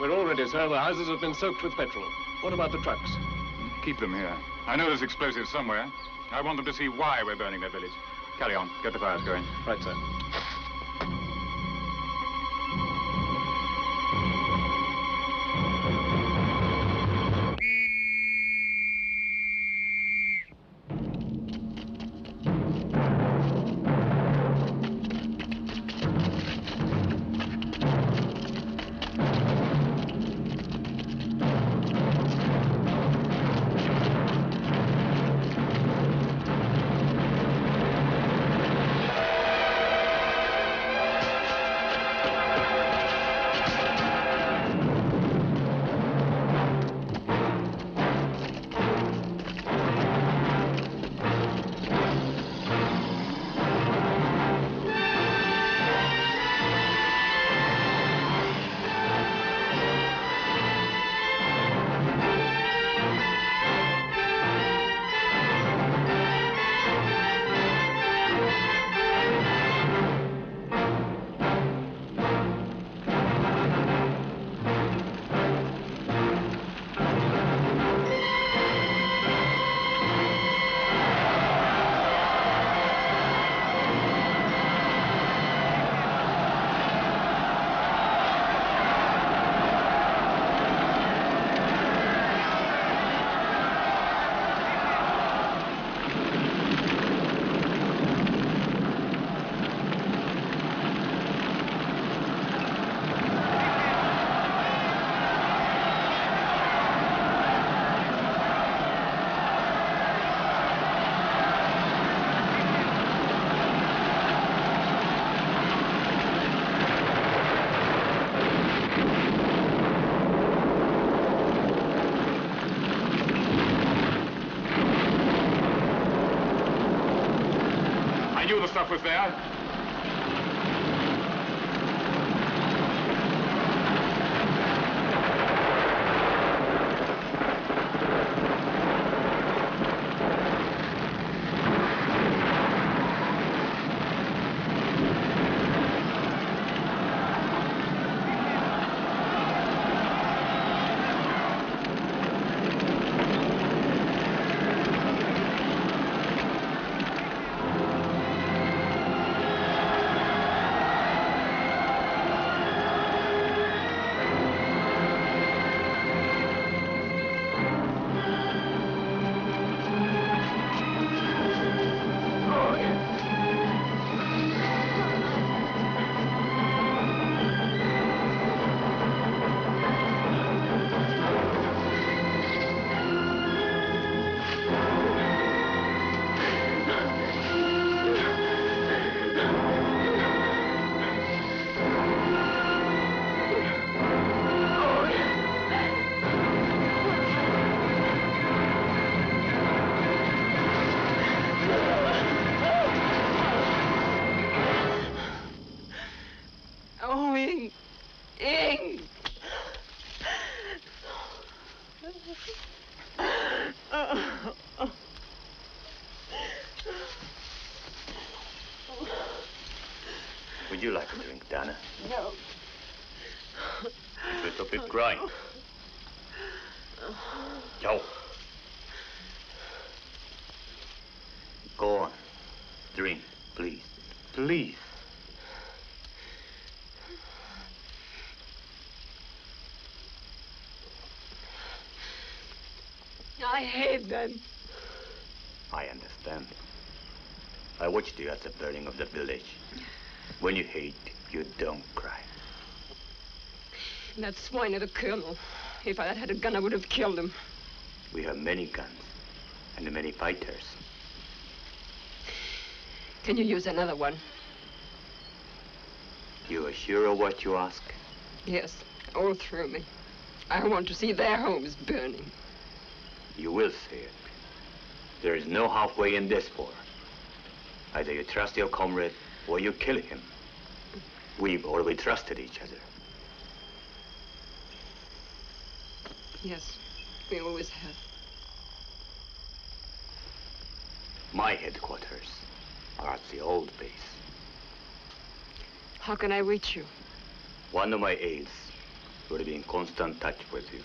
We're all ready, sir. The houses have been soaked with petrol. What about the trucks? Keep them here. I know there's explosives somewhere. I want them to see why we're burning their village. Carry on. Get the fires going. Right, sir. I knew the stuff was there. Would you like a drink, Donna? No. Stop it crying. Go. Go on. Drink, please. Please. I hate them. I understand. I watched you at the burning of the village. When you hate, you don't cry. That swine of a colonel. If I had had a gun, I would have killed him. We have many guns and many fighters. Can you use another one? You are sure of what you ask? Yes, all through me. I want to see their homes burning. You will see it. There is no halfway in this war. Either you trust your comrade or you kill him. We've always trusted each other. Yes, we always have. My headquarters are at the old base. How can I reach you? One of my aides will be in constant touch with you.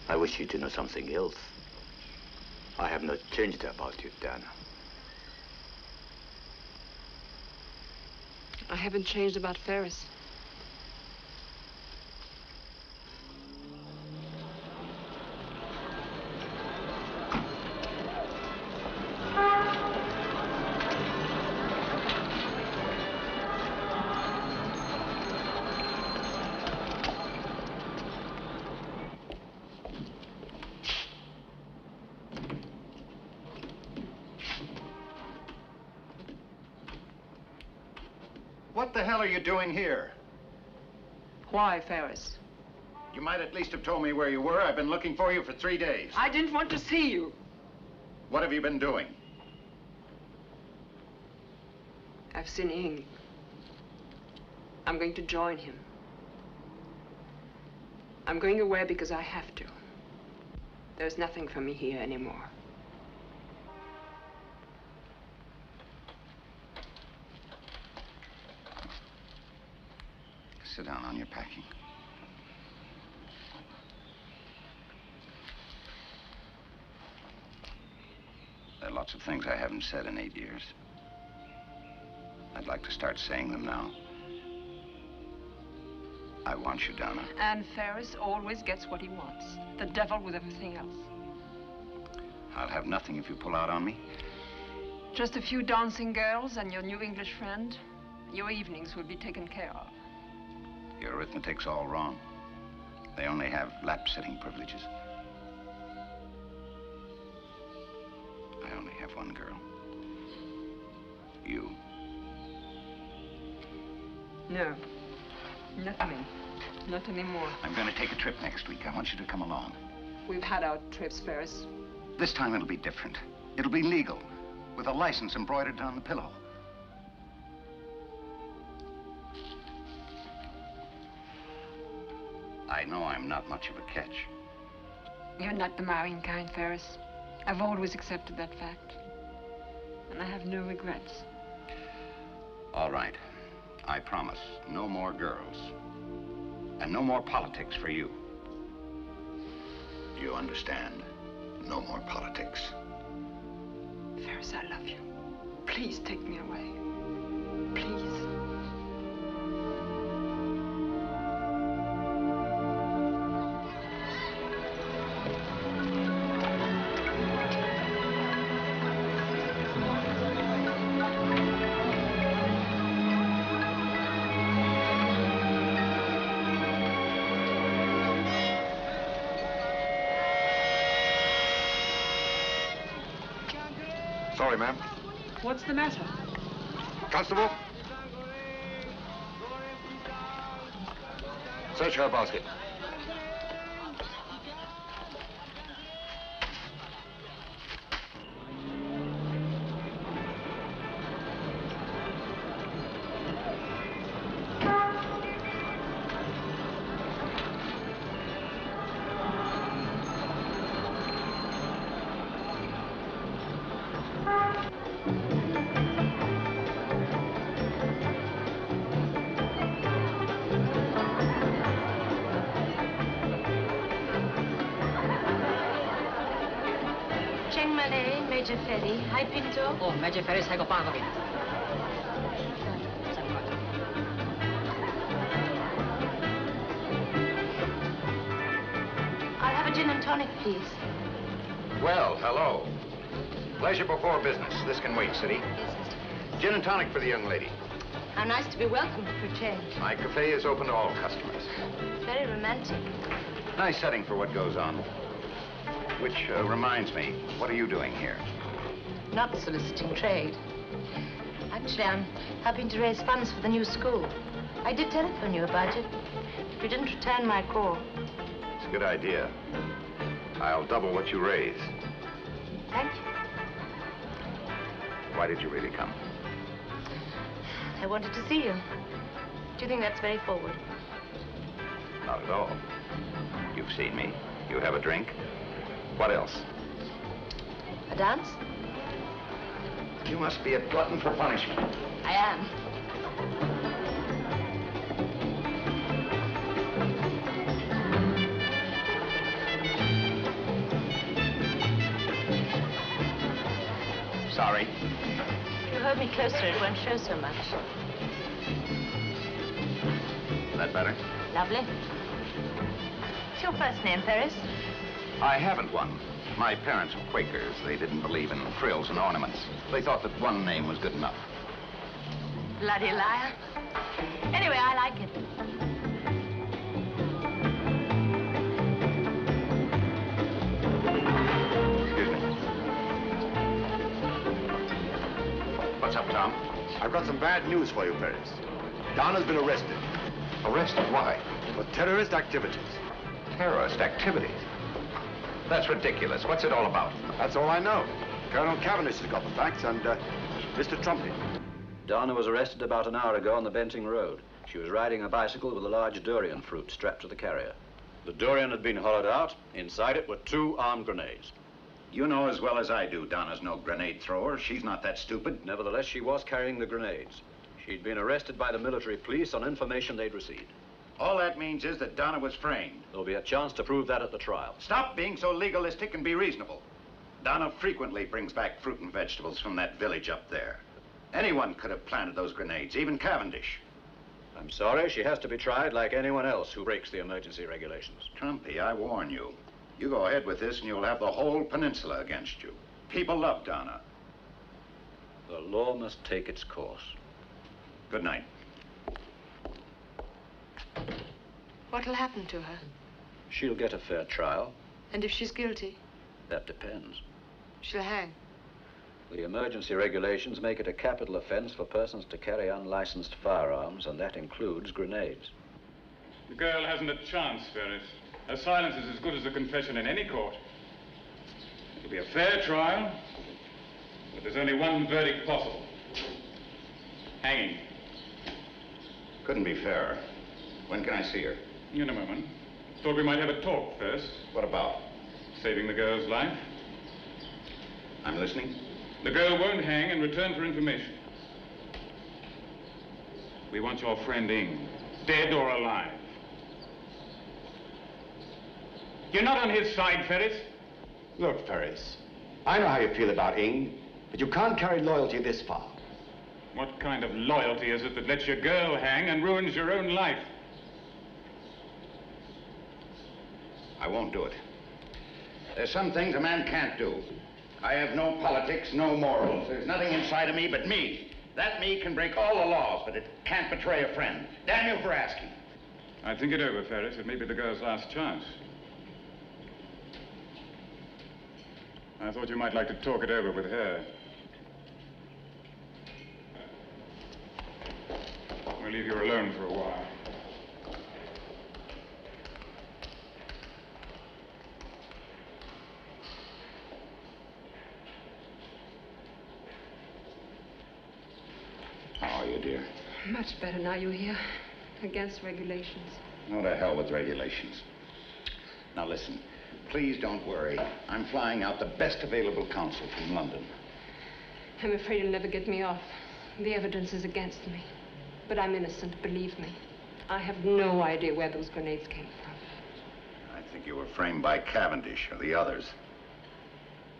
I wish you to know something else. I have not changed about you, Donna. I haven't changed about Ferris. What the hell are you doing here? Why, Ferris? You might at least have told me where you were. I've been looking for you for 3 days. I didn't want to see you. What have you been doing? I've seen Ing. I'm going to join him. I'm going away because I have to. There's nothing for me here anymore. Sit down on your packing. There are lots of things I haven't said in 8 years. I'd like to start saying them now. I want you, Donna. And Ferris always gets what he wants. The devil with everything else. I'll have nothing if you pull out on me. Just a few dancing girls and your new English friend. Your evenings will be taken care of. Your arithmetic's all wrong. They only have lap-sitting privileges. I only have one girl. You. No. Not me. Not anymore. I'm going to take a trip next week. I want you to come along. We've had our trips, Ferris. This time it'll be different. It'll be legal, with a license embroidered on the pillow. I know I'm not much of a catch. You're not the marrying kind, Ferris. I've always accepted that fact. And I have no regrets. All right. I promise. No more girls. And no more politics for you. You understand? No more politics. Ferris, I love you. Please take me away. Please. Sorry, ma'am. What's the matter? Constable? Search her basket. Cheng Malay, Major Ferry. Hi, Pinto. Oh, Major Ferris, I go Pavagin. I'll have a gin and tonic, please. Well, hello. Pleasure before business. This can wait, City. Gin and tonic for the young lady. How nice to be welcomed for a change. My cafe is open to all customers. Very romantic. Nice setting for what goes on. Which reminds me, what are you doing here? Not soliciting trade. Actually, I'm helping to raise funds for the new school. I did telephone you about it. You didn't return my call. It's a good idea. I'll double what you raise. Thank you. Why did you really come? I wanted to see you. Do you think that's very forward? Not at all. You've seen me. You have a drink. What else? A dance? You must be a glutton for punishment. I am. Sorry. If you hold me closer, it won't show so much. Is that better? Lovely. What's your first name, Ferris? I haven't one. My parents were Quakers. They didn't believe in frills and ornaments. They thought that one name was good enough. Bloody liar. Anyway, I like it. Excuse me. What's up, Tom? I've got some bad news for you, Ferris. Donna's been arrested. Arrested? Why? For terrorist activities. Terrorist activities? That's ridiculous. What's it all about? That's all I know. Colonel Cavendish has got the facts, and Mr. Trumpy. Donna was arrested about an hour ago on the Benting Road. She was riding a bicycle with a large durian fruit strapped to the carrier. The durian had been hollowed out. Inside it were 2 armed grenades. You know as well as I do Donna's no grenade thrower. She's not that stupid. Nevertheless, she was carrying the grenades. She'd been arrested by the military police on information they'd received. All that means is that Donna was framed. There'll be a chance to prove that at the trial. Stop being so legalistic and be reasonable. Donna frequently brings back fruit and vegetables from that village up there. Anyone could have planted those grenades, even Cavendish. I'm sorry, she has to be tried like anyone else who breaks the emergency regulations. Trumpy, I warn you. You go ahead with this and you'll have the whole peninsula against you. People love Donna. The law must take its course. Good night. What'll happen to her? She'll get a fair trial. And if she's guilty? That depends. She'll hang. The emergency regulations make it a capital offense for persons to carry unlicensed firearms, and that includes grenades. The girl hasn't a chance, Ferris. Her silence is as good as a confession in any court. It'll be a fair trial, but there's only one verdict possible. Hanging. Couldn't be fairer. When can I see her? In a moment. Thought we might have a talk first. What about? Saving the girl's life. I'm listening. The girl won't hang in return for information. We want your friend Ing, dead or alive. You're not on his side, Ferris. Look, Ferris, I know how you feel about Ing, but you can't carry loyalty this far. What kind of loyalty is it that lets your girl hang and ruins your own life? I won't do it. There's some things a man can't do. I have no politics, no morals. There's nothing inside of me but me. That me can break all the laws, but it can't betray a friend. Damn you for asking. I'd think it over, Ferris. It may be the girl's last chance. I thought you might like to talk it over with her. We'll leave you alone for a while. How are you, dear? Much better now you're here. Against regulations. Oh, to hell with regulations. Now listen, please don't worry. I'm flying out the best available counsel from London. I'm afraid you'll never get me off. The evidence is against me. But I'm innocent, believe me. I have no idea where those grenades came from. I think you were framed by Cavendish or the others.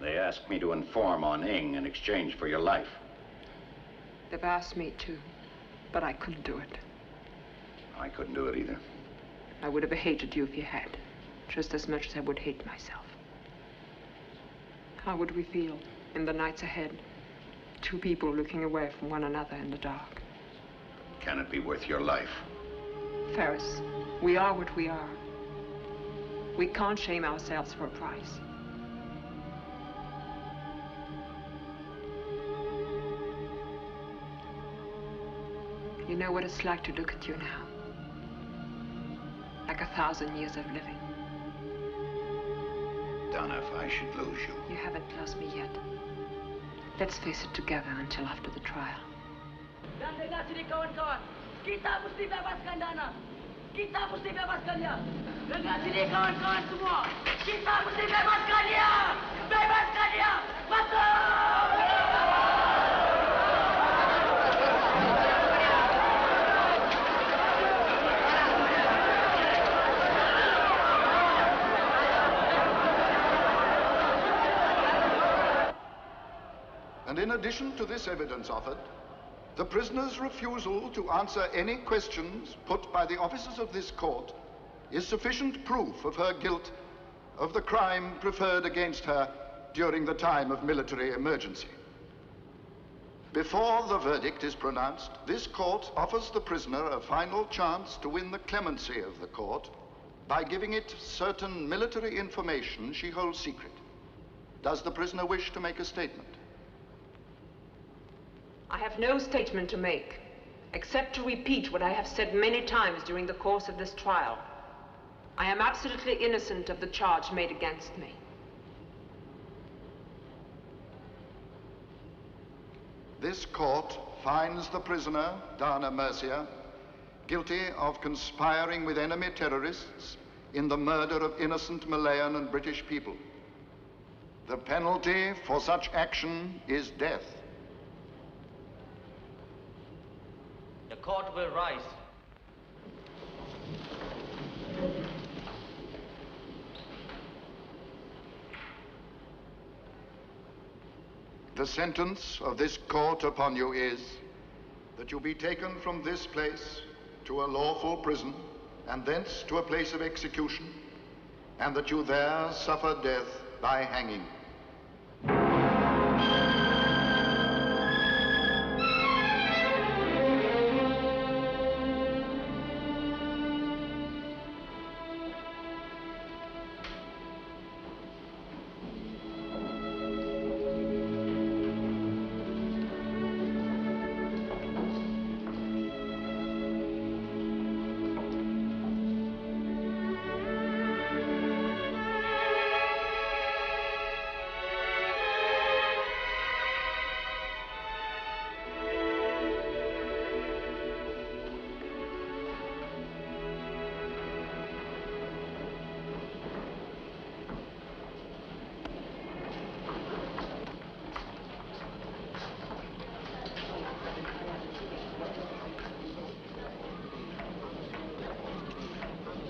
They asked me to inform on Ing in exchange for your life. They've asked me to, but I couldn't do it. I couldn't do it either. I would have hated you if you had, just as much as I would hate myself. How would we feel in the nights ahead? Two people looking away from one another in the dark. Can it be worth your life? Ferris, we are what we are. We can't shame ourselves for a price. You know what it's like to look at you now. Like 1,000 years of living. Donna, if I should lose you. You haven't lost me yet. Let's face it together until after the trial. Dan dengar sini kawan-kawan. Kita mesti bebaskan Donna. Kita mesti bebaskan dia. Dengar sini kawan-kawan semua. Kita mesti bebaskan dia. Bebaskan dia. Masuk! And in addition to this evidence offered, the prisoner's refusal to answer any questions put by the officers of this court is sufficient proof of her guilt of the crime preferred against her during the time of military emergency. Before the verdict is pronounced, this court offers the prisoner a final chance to win the clemency of the court by giving it certain military information she holds secret. Does the prisoner wish to make a statement? I have no statement to make, except to repeat what I have said many times during the course of this trial. I am absolutely innocent of the charge made against me. This court finds the prisoner, Donna Mercier, guilty of conspiring with enemy terrorists in the murder of innocent Malayan and British people. The penalty for such action is death. The court will rise. The sentence of this court upon you is that you be taken from this place to a lawful prison and thence to a place of execution, and that you there suffer death by hanging.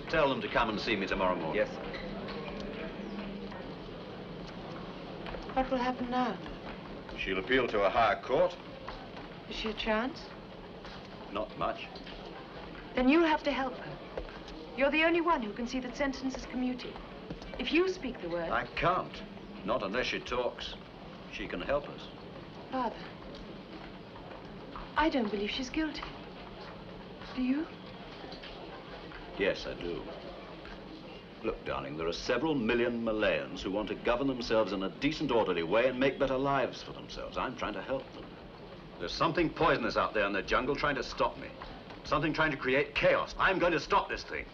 Tell them to come and see me tomorrow morning. Yes, sir. What will happen now? She'll appeal to a higher court. Is she a chance? Not much. Then you'll have to help her. You're the only one who can see that sentence is commuted. If you speak the word... I can't. Not unless she talks. She can help us. Father, I don't believe she's guilty. Do you? Yes, I do. Look, darling, there are several million Malayans who want to govern themselves in a decent, orderly way and make better lives for themselves. I'm trying to help them. There's something poisonous out there in the jungle trying to stop me. Something trying to create chaos. I'm going to stop this thing.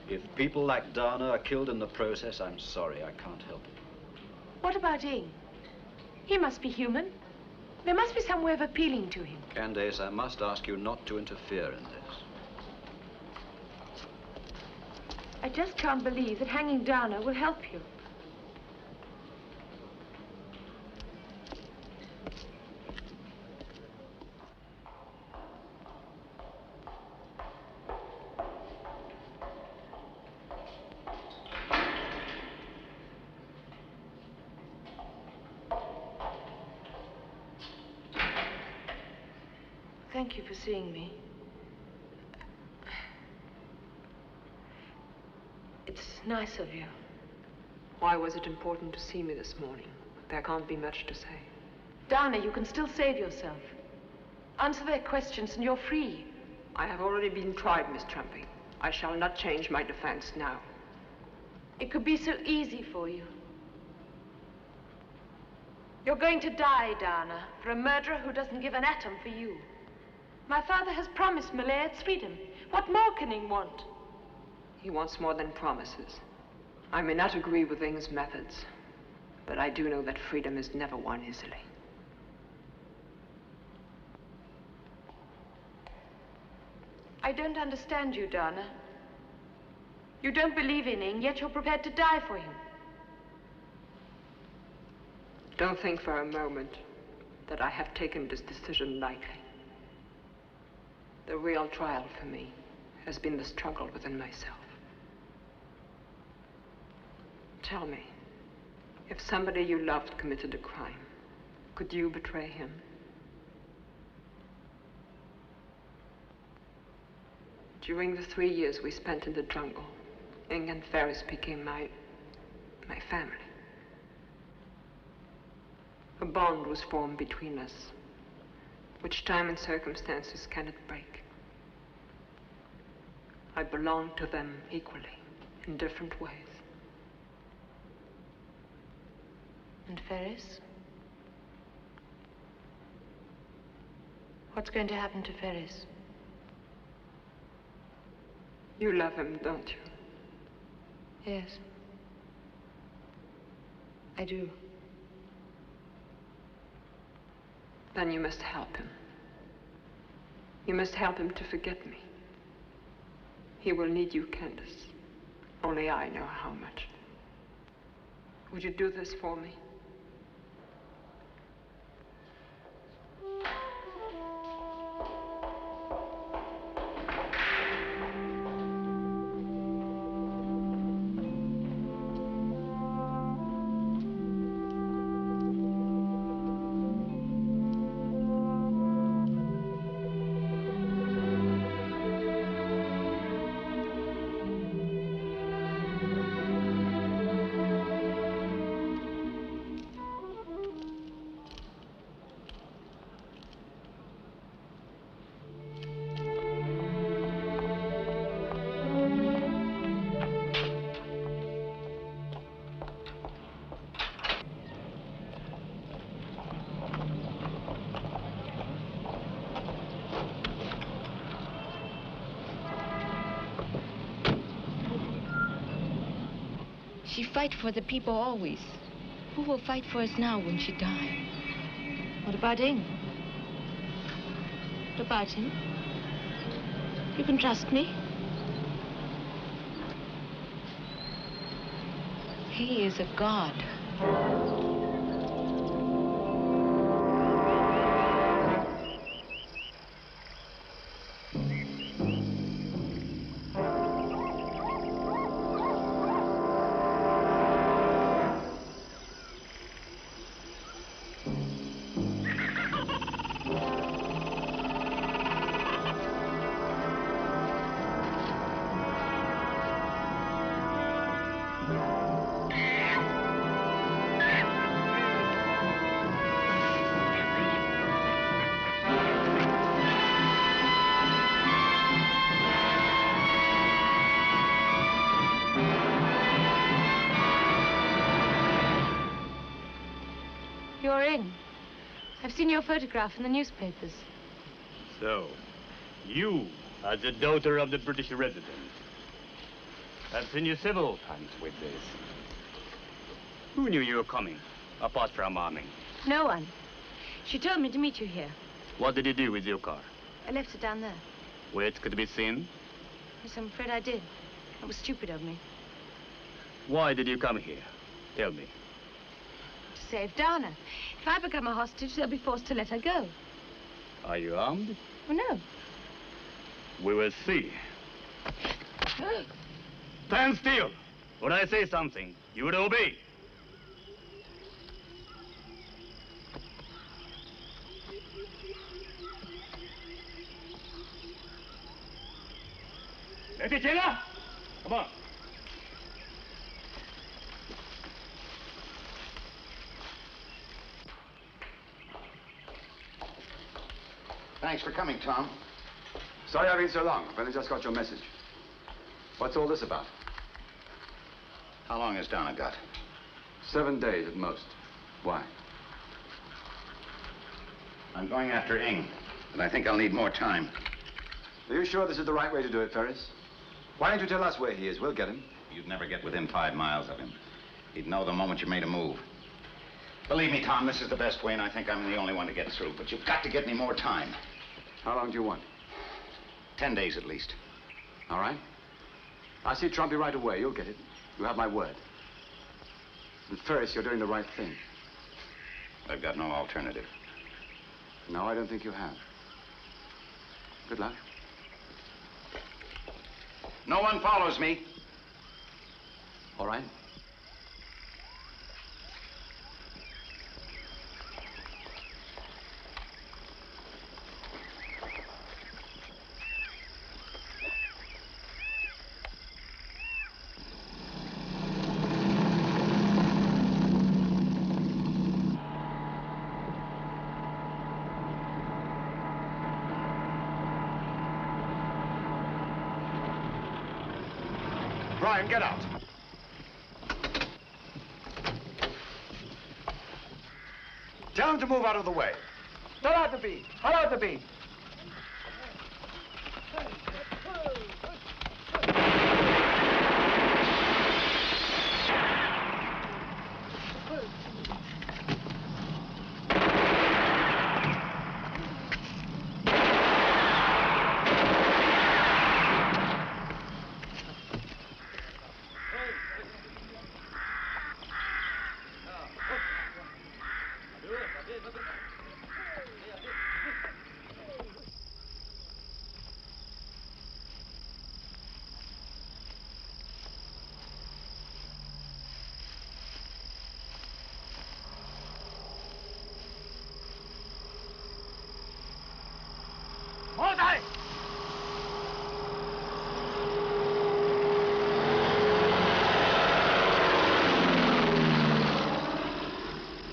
If people like Donna are killed in the process, I'm sorry, I can't help it. What about Ing? He must be human. There must be some way of appealing to him. Candace, I must ask you not to interfere in this. I just can't believe that hanging Donna will help you. Thank you for seeing me. It's nice of you. Why was it important to see me this morning? There can't be much to say. Donna, you can still save yourself. Answer their questions and you're free. I have already been tried, Miss Trumpy. I shall not change my defense now. It could be so easy for you. You're going to die, Donna, for a murderer who doesn't give an atom for you. My father has promised Malaya its freedom. What more can he want? He wants more than promises. I may not agree with Ing's methods, but I do know that freedom is never won easily. I don't understand you, Donna. You don't believe in Ing, yet you're prepared to die for him. Don't think for a moment that I have taken this decision lightly. The real trial for me has been the struggle within myself. Tell me, if somebody you loved committed a crime, could you betray him? During the 3 years we spent in the jungle, Ing and Ferris became my family. A bond was formed between us, which time and circumstances cannot break. I belong to them equally, in different ways. And Ferris? What's going to happen to Ferris? You love him, don't you? Yes. I do. Then you must help him. You must help him to forget me. He will need you, Candace. Only I know how much. Would you do this for me? She fight for the people always. Who will fight for us now when she die? What about Ing? What about him? You can trust me. He is a god. You're Ing. I've seen your photograph in the newspapers. So, you are the daughter of the British resident. I've seen you several times with this. Who knew you were coming, apart from Arming? No one. She told me to meet you here. What did you do with your car? I left it down there. Where it could be seen? Yes, I'm afraid I did. It was stupid of me. Why did you come here? Tell me. To save Donna. If I become a hostage, they'll be forced to let her go. Are you armed? Oh, no. We will see. Stand still. When I say something, you would obey. Come on. Thanks for coming, Tom. Sorry I've been so long. I've only just got your message. What's all this about? How long has Donna got? 7 days at most. Why? I'm going after Ing, but I think I'll need more time. Are you sure this is the right way to do it, Ferris? Why don't you tell us where he is? We'll get him. You'd never get within 5 miles of him. He'd know the moment you made a move. Believe me, Tom, this is the best way, and I think I'm the only one to get through. But you've got to get me more time. How long do you want? 10 days at least. All right. I'll see Trumpy right away. You'll get it. You have my word. And Ferris, you're doing the right thing. I've got no alternative. No, I don't think you have. Good luck. No one follows me. All right. Brian, get out. Tell him to move out of the way. Hello, the bee. Hello, the bee.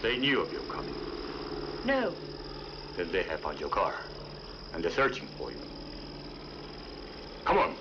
They knew of your coming. No. Then they have found your car, and they're searching for you. Come on.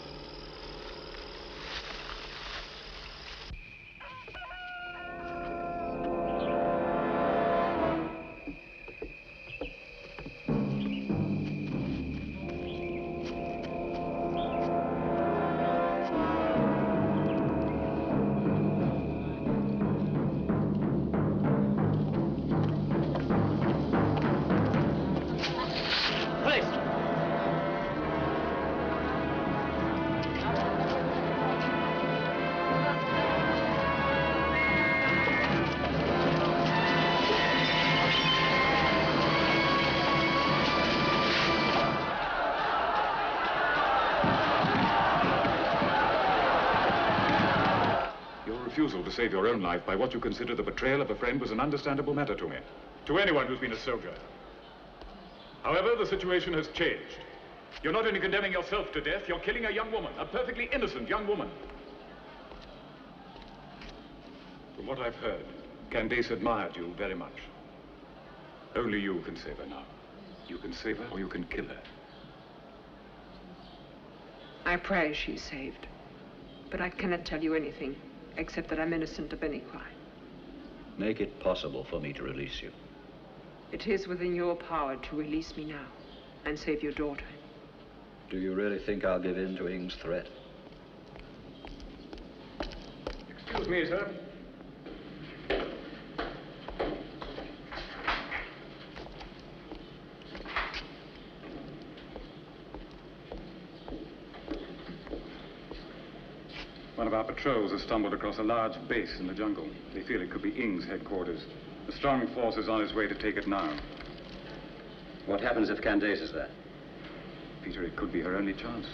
Refusal to save your own life by what you consider the betrayal of a friend was an understandable matter to me. To anyone who's been a soldier. However, the situation has changed. You're not only condemning yourself to death, you're killing a young woman, a perfectly innocent young woman. From what I've heard, Candace admired you very much. Only you can save her now. You can save her or you can kill her. I pray she's saved. But I cannot tell you anything, except that I'm innocent of any crime. Make it possible for me to release you. It is within your power to release me now and save your daughter. Do you really think I'll give in to Ing's threat? Excuse me, sir. One of our patrols has stumbled across a large base in the jungle. They feel it could be Ing's headquarters. A strong force is on its way to take it now. What happens if Candace is there? Peter, it could be her only chance.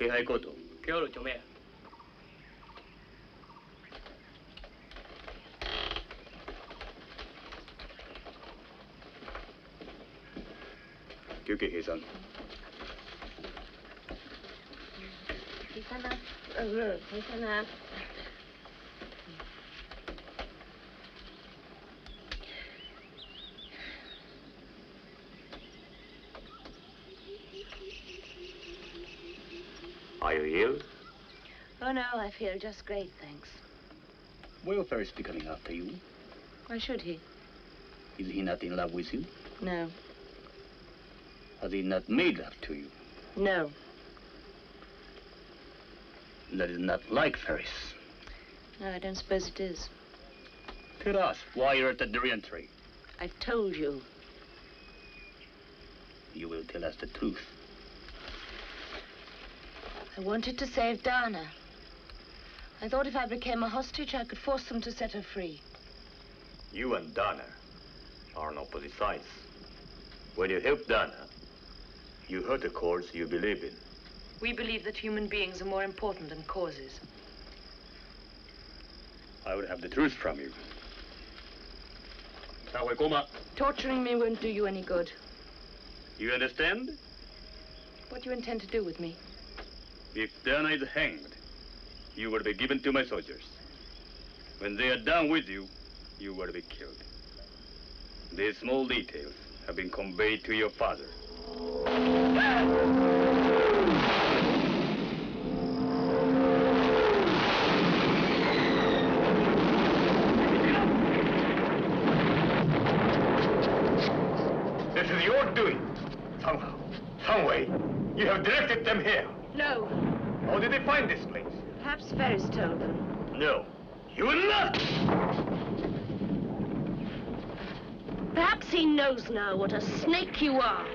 hai koto. Kyo lo chome. Kyuki Heisan. Susannah. Susannah. Are you ill? Oh, no, I feel just great, thanks. Will Ferris be coming after you? Why should he? Is he not in love with you? No. Has he not made love to you? No. That is not like Ferris. No, I don't suppose it is. Tell us why you're at the durian tree. I've told you. You will tell us the truth. I wanted to save Donna. I thought if I became a hostage, I could force them to set her free. You and Donna are on opposite sides. When you help Donna, you hurt the cause you believe in. We believe that human beings are more important than causes. I would have the truth from you. Torturing me won't do you any good. You understand? What do you intend to do with me? If Donna is hanged, you will be given to my soldiers. When they are done with you, you will be killed. These small details have been conveyed to your father. This is your doing. Somehow, some way, you have directed them here. No. How did they find this place? Perhaps Ferris told them. No, you will not! Perhaps he knows now what a snake you are.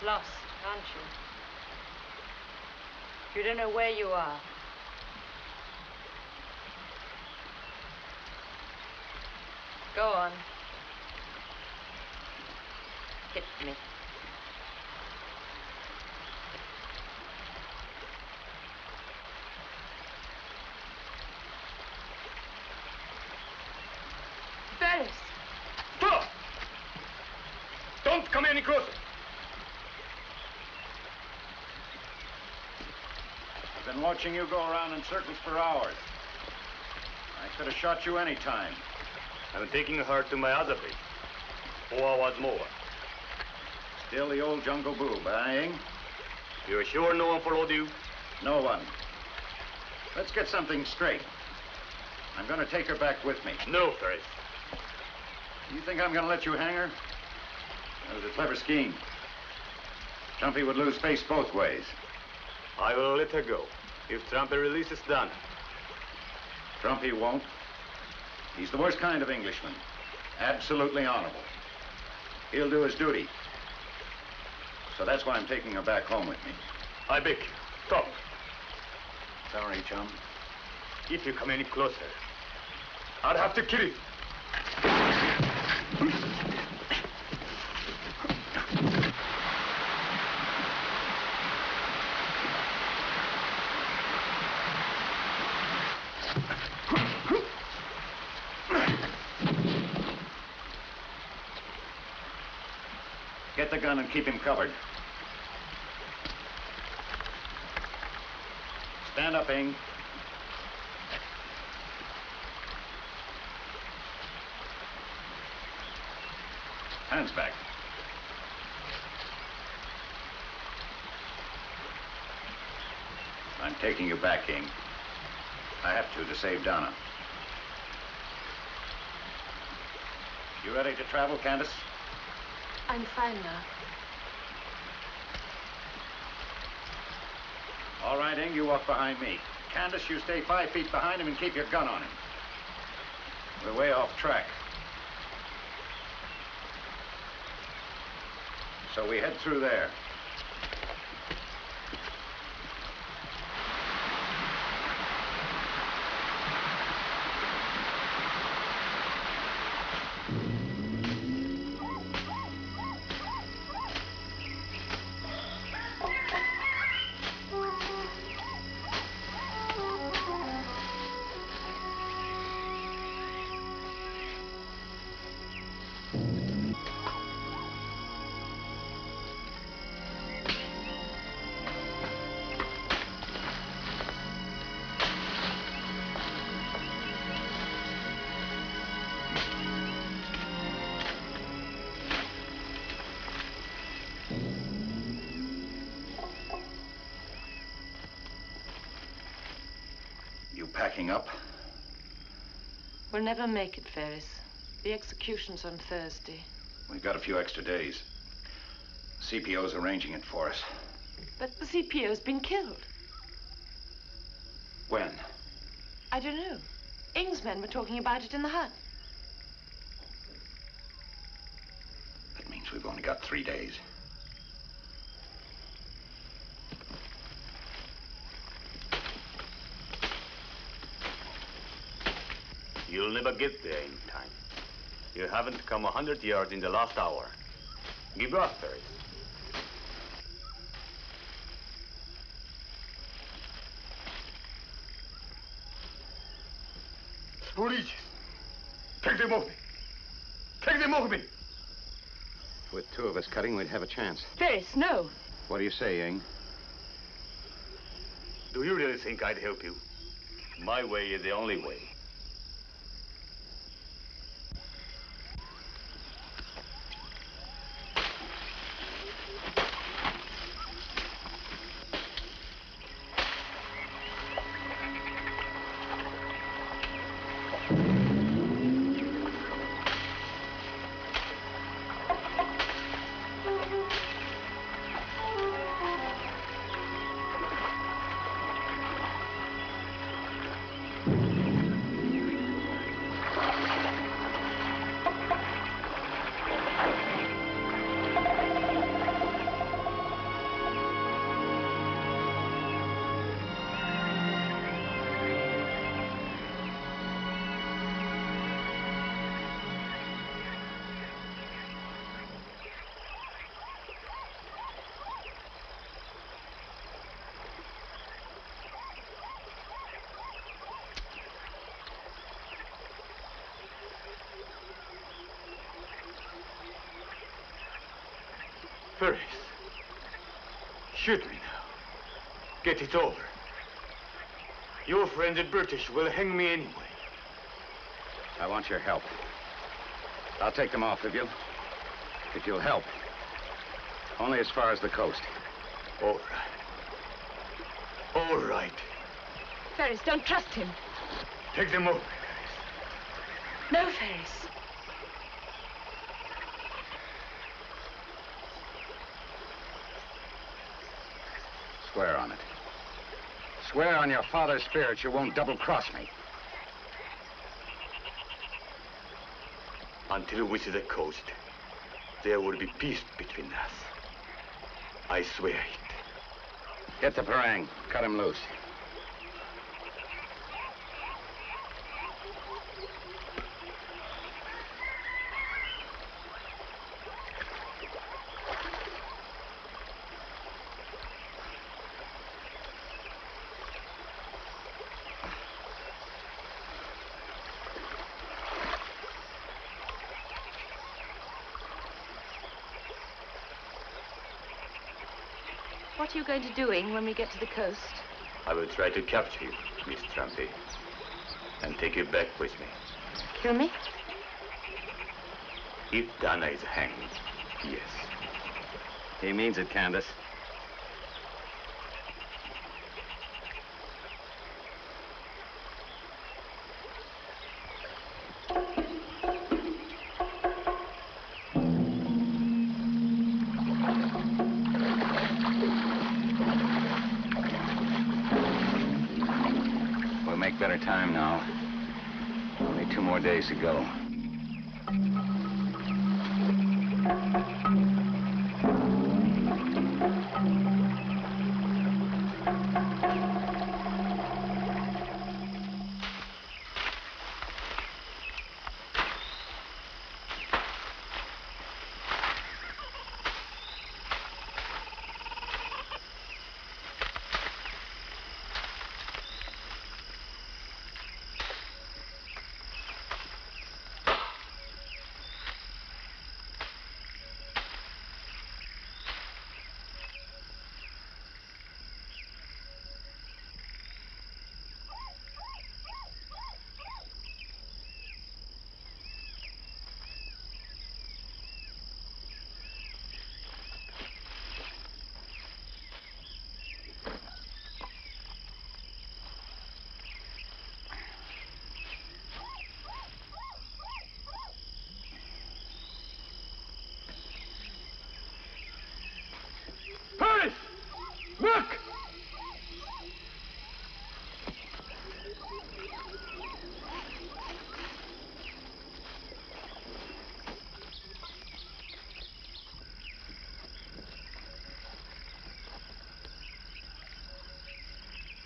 Lost, aren't you? You don't know where you are. Go on. Hit me. Ferris! Stop! Don't come any closer. I've been watching you go around in circles for hours. I could have shot you any time. I'm taking her to my other base. 4 hours more. Still the old jungle boob, eh? You're sure no one followed you? No one. Let's get something straight. I'm going to take her back with me. No, Ferris. You think I'm going to let you hang her? That was a clever scheme. Trumpy would lose face both ways. I will let her go if Trumpy releases Donna. Trumpy won't. He's the worst kind of Englishman. Absolutely honorable. He'll do his duty. So that's why I'm taking her back home with me. I beg you, stop. Sorry, chum. If you come any closer, I'd have to kill you. Get the gun and keep him covered. Stand up, Ing. Hands back. I'm taking you back, Ing. I have to save Donna. You ready to travel, Candace? I'm fine now. All right, Ing, you walk behind me. Candace, you stay 5 feet behind him and keep your gun on him. We're way off track. So we head through there. packing up. We'll never make it, Ferris. The execution's on Thursday. We've got a few extra days. CPO's arranging it for us. But the CPO's been killed. When? I don't know. Ing's men were talking about it in the hut. That means we've only got 3 days. You'll never get there in time. You haven't come 100 yards in the last hour. Give up, Ferris. Police! Take them off me! Take them off me! With 2 of us cutting, we'd have a chance. Ferris, no. What do you say, Ing? Do you really think I'd help you? My way is the only way. Ferris, shoot me now. Get it over. Your friends the British will hang me anyway. I want your help. I'll take them off of you. If you'll help. Only as far as the coast. All right. All right. Ferris, don't trust him. Take them over. No, Ferris. Swear on it. Swear on your father's spirit you won't double-cross me. Until we see the coast, there will be peace between us. I swear it. Get the parang. Cut him loose. What are you going to do, Ing, when we get to the coast? I will try to capture you, Miss Trampy, and take you back with me. Kill me? If Donna is hanged, yes. He means it, Candace. Better time now. Only 2 more days to go. Look!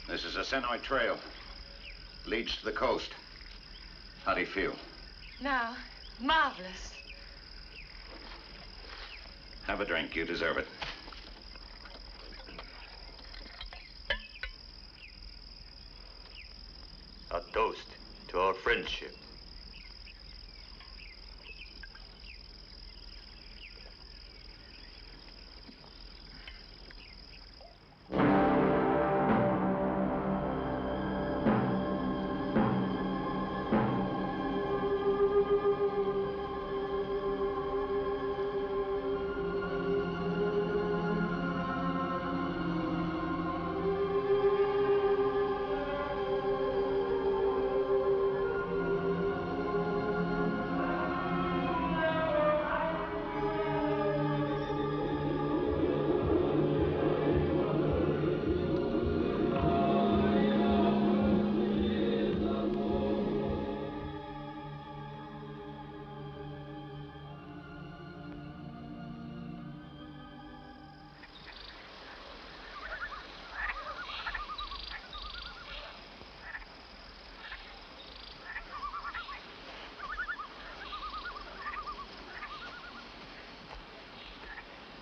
This is a Senoi trail. Leads to the coast. How do you feel? Now, marvelous. Have a drink. You deserve it. A toast to our friendship.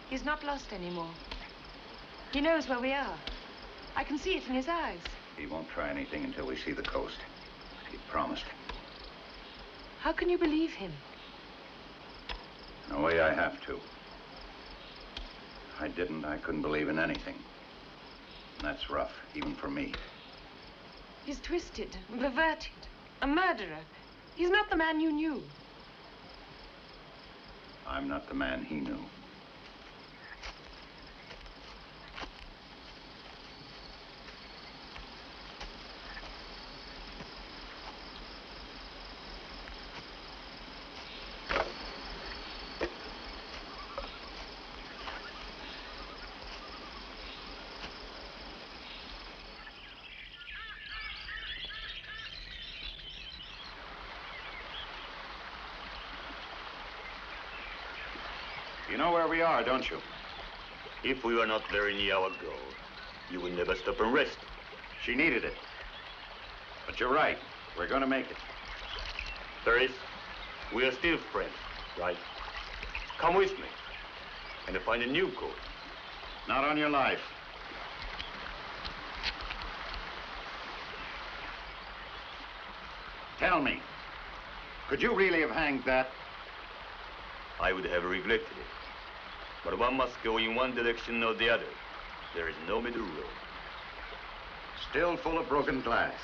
He's not lost anymore. He knows where we are. I can see it in his eyes. He won't try anything until we see the coast. He promised. How can you believe him? No way I have to. If I didn't, I couldn't believe in anything. And that's rough, even for me. He's twisted, perverted, a murderer. He's not the man you knew. I'm not the man he knew. You know where we are, don't you? If we were not very near our goal, you would never stop and rest. She needed it. But you're right. We're going to make it. Ferris, we are still friends, right? Come with me and find a new code. Not on your life. Tell me, could you really have hanged that? I would have regretted it. But one must go in one direction or the other. There is no middle road. Still full of broken glass.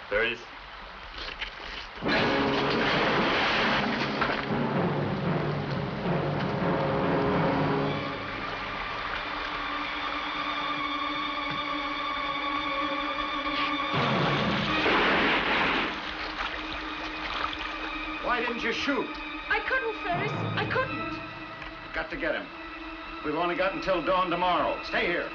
Ferris. Why didn't you shoot? I couldn't, Ferris. I couldn't. Got to get him. We've only got until dawn tomorrow. Stay here.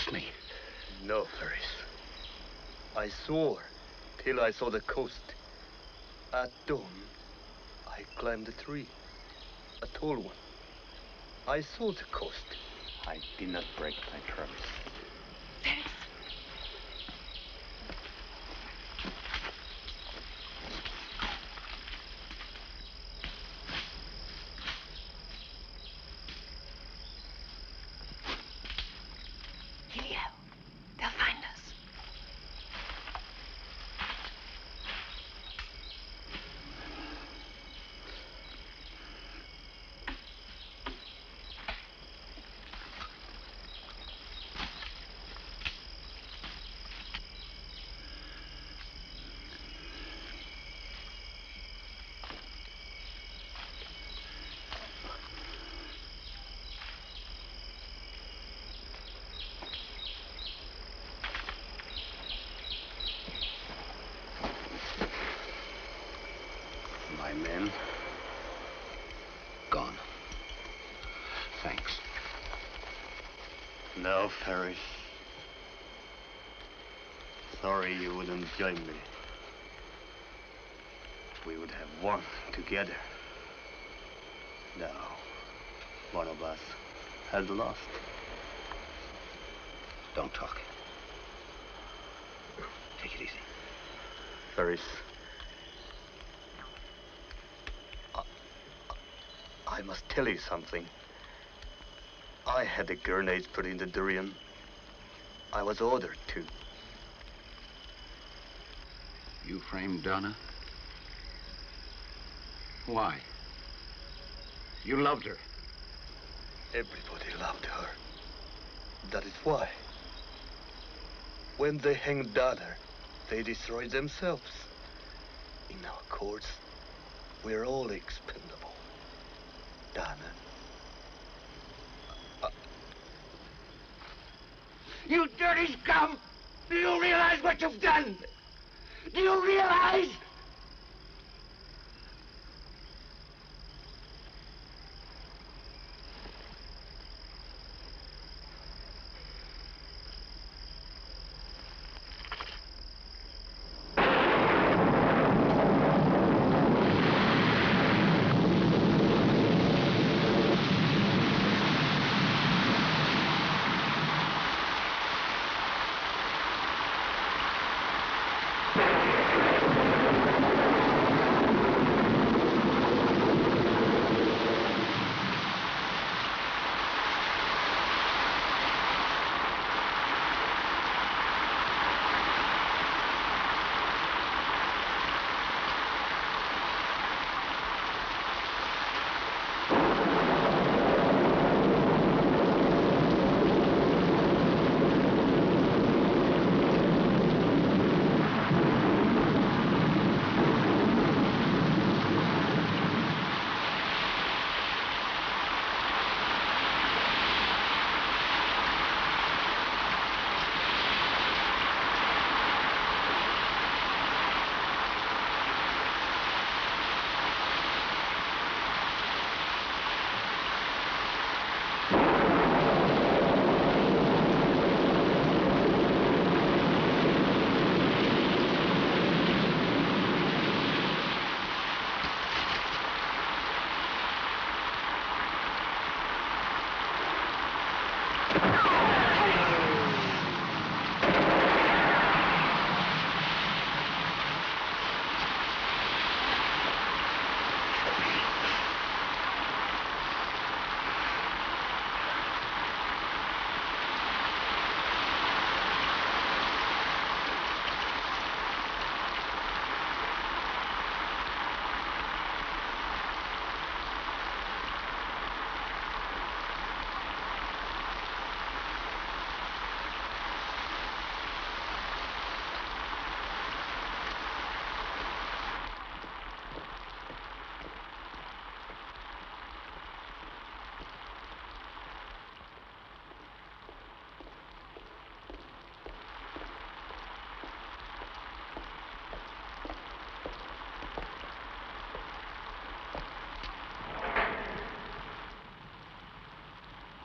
trust me? No, Ferris. I swore till I saw the coast. At dawn, I climbed a tree, a tall one. I saw the coast. I did not break my promise. Ferris. They'll find us. My men? Gone. Thanks. No, Ferris. Sorry you wouldn't join me. We would have won together. Now, one of us has lost. Don't talk. Take it easy. Ferris. I must tell you something. I had the grenades put in the durian. I was ordered to. You framed Donna? Why? You loved her. Everybody loved her. That is why. When they hanged Donna, they destroyed themselves. In our courts, we're all expendable. Donna. You dirty scum! Do you realize what you've done? Do you realize?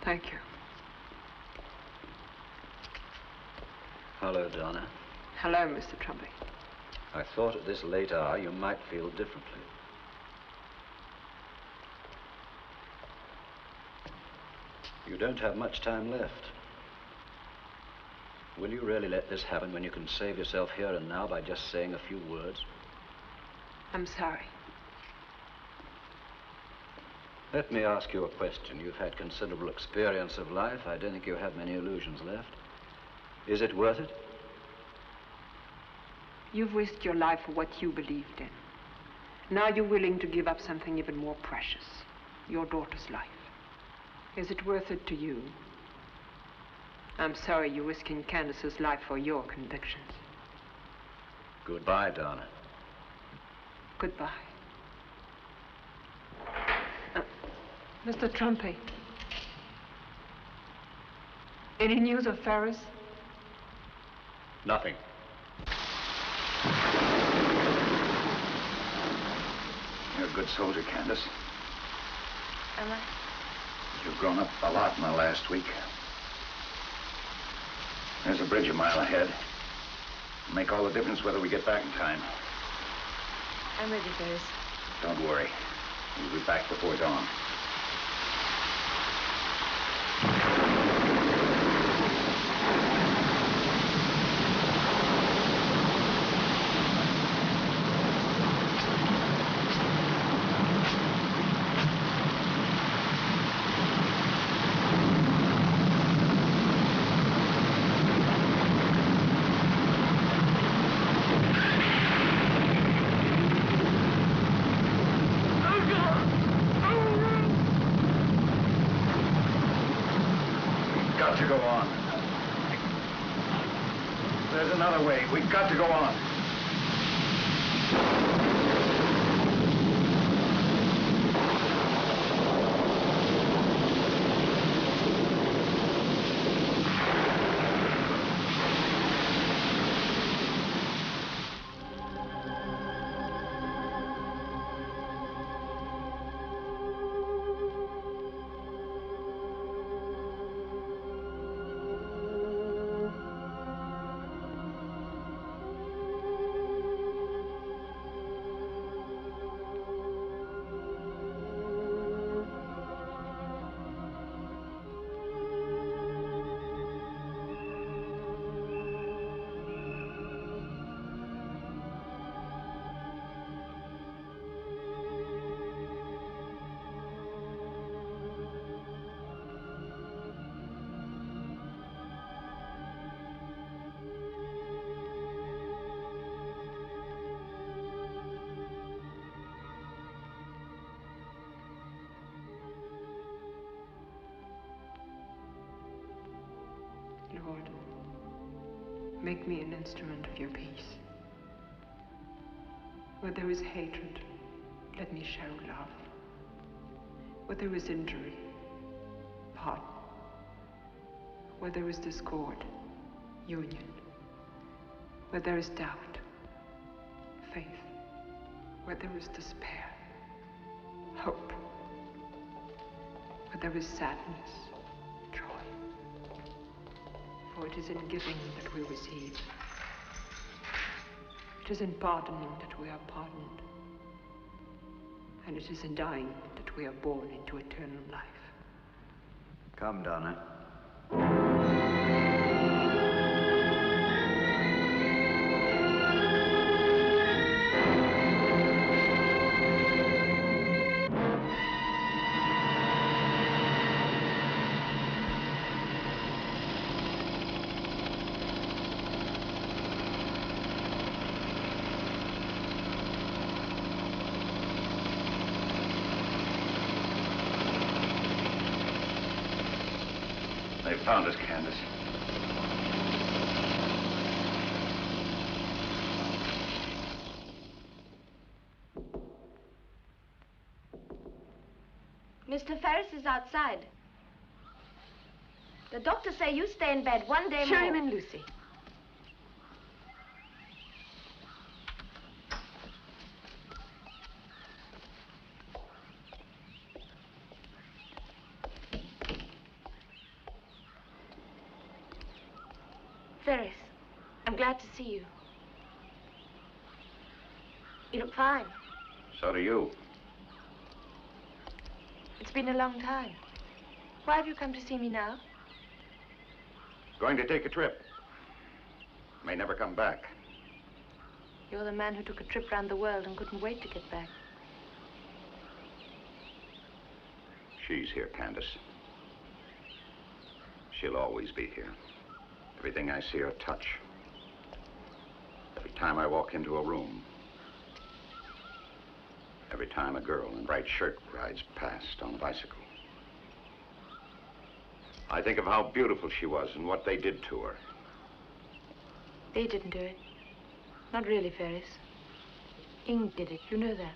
Thank you. Hello, Donna. Hello, Mr. Trumpy. I thought at this late hour you might feel differently. You don't have much time left. Will you really let this happen when you can save yourself here and now by just saying a few words? I'm sorry. Let me ask you a question. You've had considerable experience of life. I don't think you have many illusions left. Is it worth it? You've risked your life for what you believed in. Now you're willing to give up something even more precious, your daughter's life. Is it worth it to you? I'm sorry you're risking Candace's life for your convictions. Goodbye, Donna. Goodbye. Mr. Trumpy. Any news of Ferris? Nothing. You're a good soldier, Candace. Am I? You've grown up a lot in the last week. There's a bridge a mile ahead. It'll make all the difference whether we get back in time. I'm ready, Ferris. Don't worry. We'll be back before dawn. We've got to go on. Lord, make me an instrument of your peace. Where there is hatred, let me show love. Where there is injury, pardon. Where there is discord, union. Where there is doubt, faith. Where there is despair, hope. Where there is sadness, joy. For it is in giving that we receive. It is in pardoning that we are pardoned. And it is in dying that we are born into eternal life. Come, Donna. They found us, Candace. Mr. Ferris is outside. The doctors say you stay in bed one day more. Show him in, Lucy. Ferris, I'm glad to see you. You look fine. So do you. It's been a long time. Why have you come to see me now? Going to take a trip. May never come back. You're the man who took a trip around the world and couldn't wait to get back. She's here, Candace. She'll always be here. Everything I see or touch. Every time I walk into a room. Every time a girl in a bright shirt rides past on a bicycle. I think of how beautiful she was and what they did to her. They didn't do it. Not really, Ferris. Ing did it, you know that.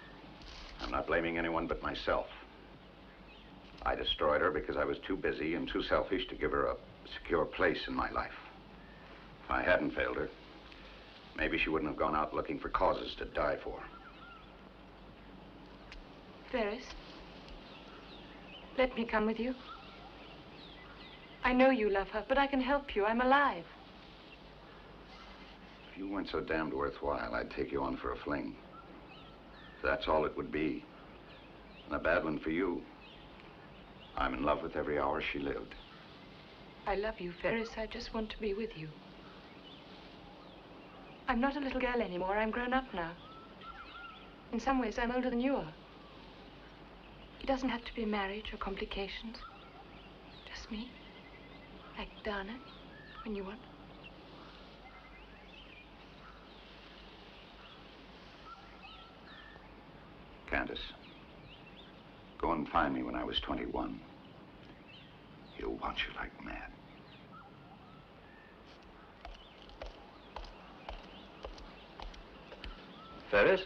I'm not blaming anyone but myself. I destroyed her because I was too busy and too selfish to give her a secure place in my life. If I hadn't failed her, maybe she wouldn't have gone out looking for causes to die for. Ferris, let me come with you. I know you love her, but I can help you. I'm alive. If you weren't so damned worthwhile, I'd take you on for a fling. That's all it would be. And a bad one for you. I'm in love with every hour she lived. I love you, Ferris. I just want to be with you. I'm not a little girl anymore. I'm grown up now. In some ways, I'm older than you are. It doesn't have to be marriage or complications. Just me. Like Donna, when you want. Candace, go and find me when I was 21. He'll want you like mad. Ferris,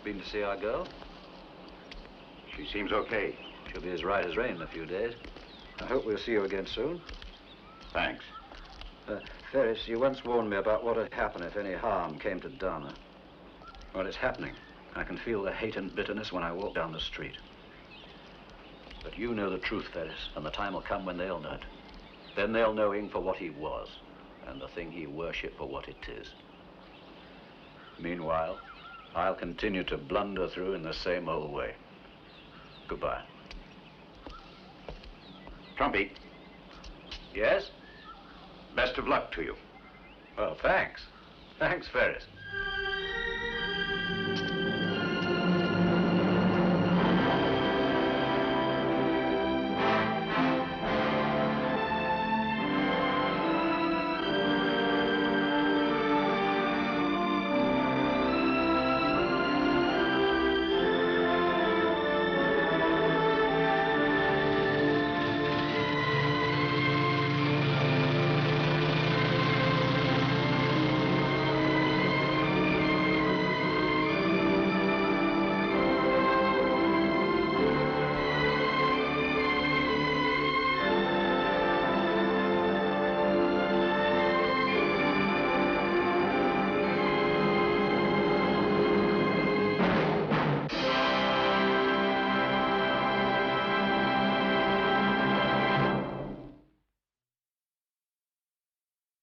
been to see our girl? She seems okay. She'll be as right as rain in a few days. I hope we'll see you again soon. Thanks. Ferris, you once warned me about what would happen if any harm came to Donna. Well, it's happening. I can feel the hate and bitterness when I walk down the street. But you know the truth, Ferris, and the time will come when they'll know it. Then they'll know Ing for what he was, and the thing he worshipped for what it is. Meanwhile, I'll continue to blunder through in the same old way. Goodbye. Trumpy. Yes? Best of luck to you. Well, thanks. Thanks, Ferris.